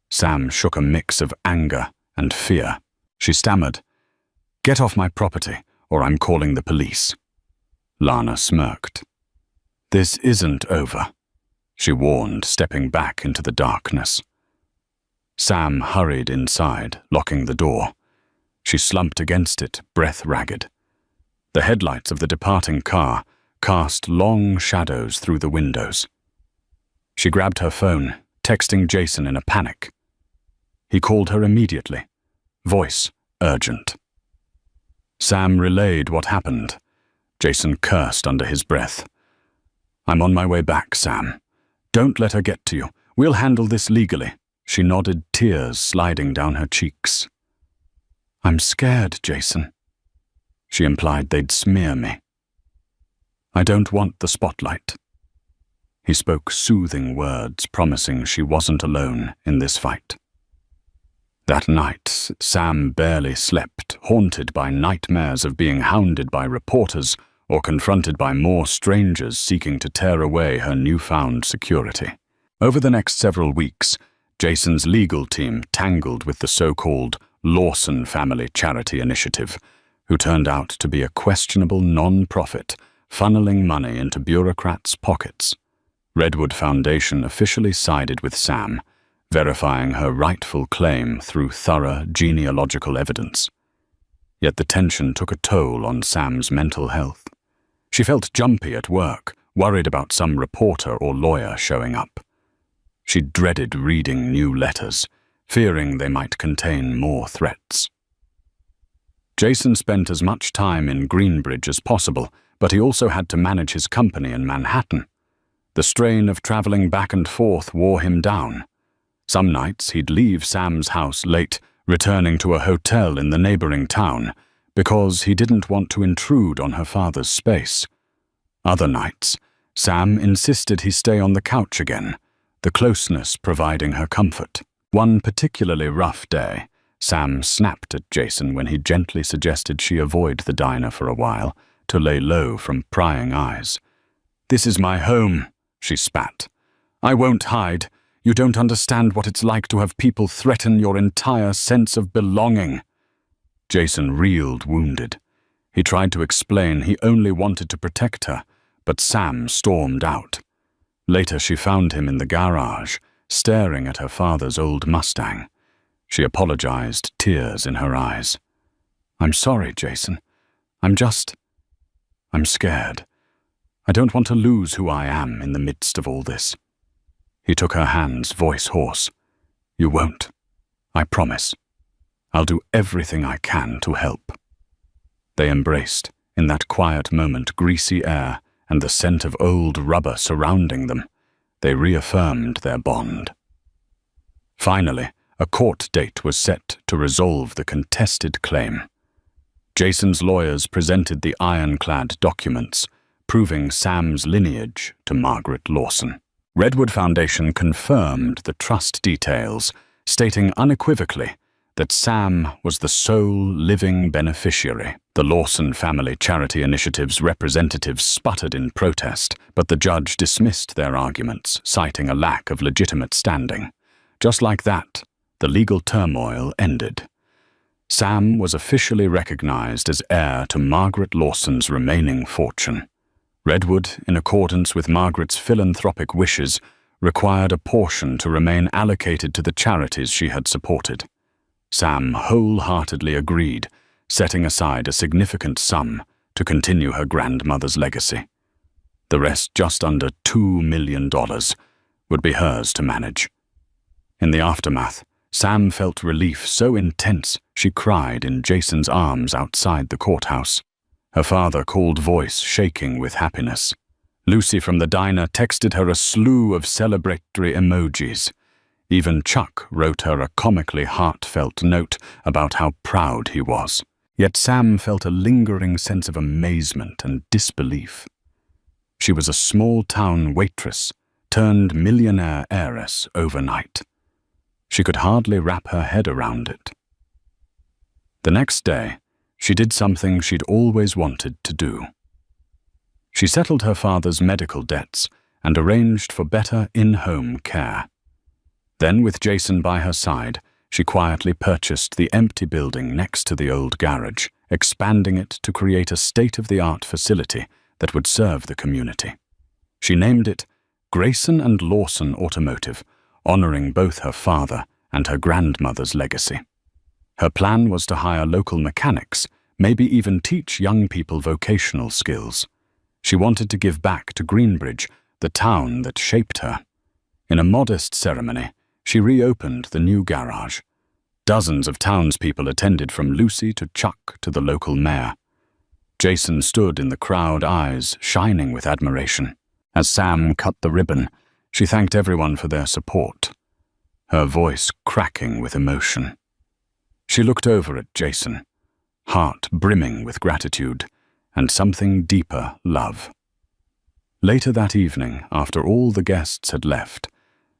Sam shook a mix of anger and fear. She stammered. Get off my property, or I'm calling the police." Lana smirked. "This isn't over," she warned, stepping back into the darkness. Sam hurried inside, locking the door. She slumped against it, breath ragged. The headlights of the departing car cast long shadows through the windows. She grabbed her phone, texting Jason in a panic. He called her immediately, voice urgent. Sam relayed what happened. Jason cursed under his breath. "I'm on my way back, Sam. Don't let her get to you. We'll handle this legally." She nodded, tears sliding down her cheeks. "I'm scared, Jason." She implied they'd smear me. "I don't want the spotlight." He spoke soothing words, promising she wasn't alone in this fight. That night, Sam barely slept, haunted by nightmares of being hounded by reporters or confronted by more strangers seeking to tear away her newfound security. Over the next several weeks, Jason's legal team tangled with the so-called Lawson Family Charity Initiative, who turned out to be a questionable non-profit, funneling money into bureaucrats' pockets. Redwood Foundation officially sided with Sam, verifying her rightful claim through thorough genealogical evidence. Yet the tension took a toll on Sam's mental health. She felt jumpy at work, worried about some reporter or lawyer showing up. She dreaded reading new letters, fearing they might contain more threats. Jason spent as much time in Greenbridge as possible, but he also had to manage his company in Manhattan. The strain of traveling back and forth wore him down. Some nights he'd leave Sam's house late, returning to a hotel in the neighboring town, because he didn't want to intrude on her father's space. Other nights, Sam insisted he stay on the couch again, the closeness providing her comfort. One particularly rough day, Sam snapped at Jason when he gently suggested she avoid the diner for a while, to lay low from prying eyes. "This is my home," she spat. "I won't hide. You don't understand what it's like to have people threaten your entire sense of belonging." Jason reeled, wounded. He tried to explain he only wanted to protect her, but Sam stormed out. Later she found him in the garage, staring at her father's old Mustang. She apologized, tears in her eyes. "I'm sorry, Jason. I'm scared. I don't want to lose who I am in the midst of all this." He took her hands, voice hoarse. "You won't. I promise. I'll do everything I can to help." They embraced, in that quiet moment, greasy air and the scent of old rubber surrounding them. They reaffirmed their bond. Finally, a court date was set to resolve the contested claim. Jason's lawyers presented the ironclad documents, proving Sam's lineage to Margaret Lawson. Redwood Foundation confirmed the trust details, stating unequivocally that Sam was the sole living beneficiary. The Lawson Family Charity Initiative's representatives sputtered in protest, but the judge dismissed their arguments, citing a lack of legitimate standing. Just like that, the legal turmoil ended. Sam was officially recognized as heir to Margaret Lawson's remaining fortune. Redwood, in accordance with Margaret's philanthropic wishes, required a portion to remain allocated to the charities she had supported. Sam wholeheartedly agreed, setting aside a significant sum to continue her grandmother's legacy. The rest, just under $2 million, would be hers to manage. In the aftermath, Sam felt relief so intense she cried in Jason's arms outside the courthouse. Her father called voice shaking with happiness. Lucy from the diner texted her a slew of celebratory emojis. Even Chuck wrote her a comically heartfelt note about how proud he was. Yet Sam felt a lingering sense of amazement and disbelief. She was a small-town waitress, turned millionaire heiress overnight. She could hardly wrap her head around it. The next day, she did something she'd always wanted to do. She settled her father's medical debts and arranged for better in-home care. Then, with Jason by her side, she quietly purchased the empty building next to the old garage, expanding it to create a state-of-the-art facility that would serve the community. She named it Grayson and Lawson Automotive, honoring both her father and her grandmother's legacy. Her plan was to hire local mechanics, maybe even teach young people vocational skills. She wanted to give back to Greenbridge, the town that shaped her. In a modest ceremony, she reopened the new garage. Dozens of townspeople attended, from Lucy to Chuck to the local mayor. Jason stood in the crowd, eyes shining with admiration. As Sam cut the ribbon, she thanked everyone for their support, her voice cracking with emotion. She looked over at Jason, heart brimming with gratitude and something deeper, love. Later that evening, after all the guests had left,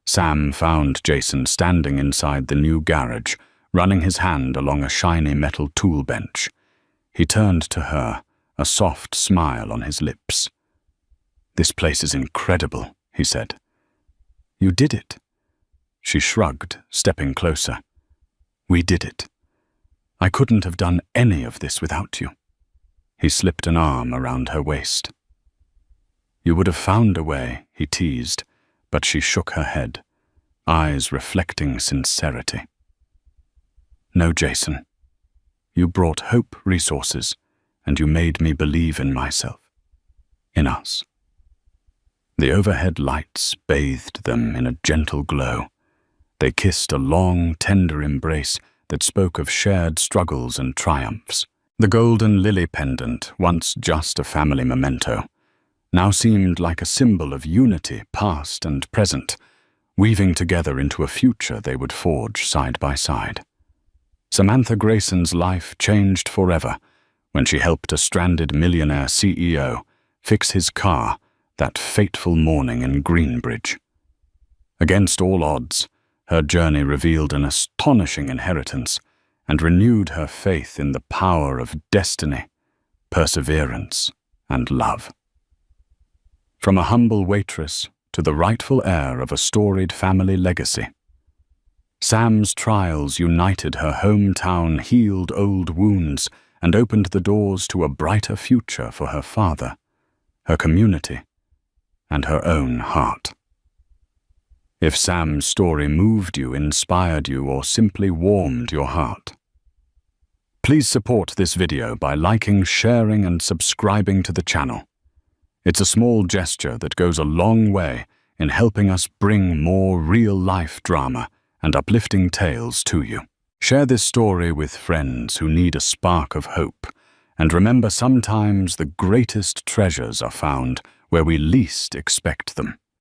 Sam found Jason standing inside the new garage, running his hand along a shiny metal tool bench. He turned to her, a soft smile on his lips. "This place is incredible," he said. "You did it." She shrugged, stepping closer. "We did it. I couldn't have done any of this without you." He slipped an arm around her waist. "You would have found a way," he teased, but she shook her head, eyes reflecting sincerity. "No, Jason. You brought hope, resources, and you made me believe in myself, in us." The overhead lights bathed them in a gentle glow. They kissed a long, tender embrace that spoke of shared struggles and triumphs. The golden lily pendant, once just a family memento, now seemed like a symbol of unity, past and present, weaving together into a future they would forge side by side. Samantha Grayson's life changed forever when she helped a stranded Millionaire CEO fix his car that fateful morning in Greenbridge. Against all odds, her journey revealed an astonishing inheritance and renewed her faith in the power of destiny, perseverance, and love. From a humble waitress to the rightful heir of a storied family legacy, Sam's trials united her hometown, healed old wounds, and opened the doors to a brighter future for her father, her community, and her own heart. If Sam's story moved you, inspired you, or simply warmed your heart, please support this video by liking, sharing, and subscribing to the channel. It's a small gesture that goes a long way in helping us bring more real-life drama and uplifting tales to you. Share this story with friends who need a spark of hope, and remember, sometimes the greatest treasures are found where we least expect them.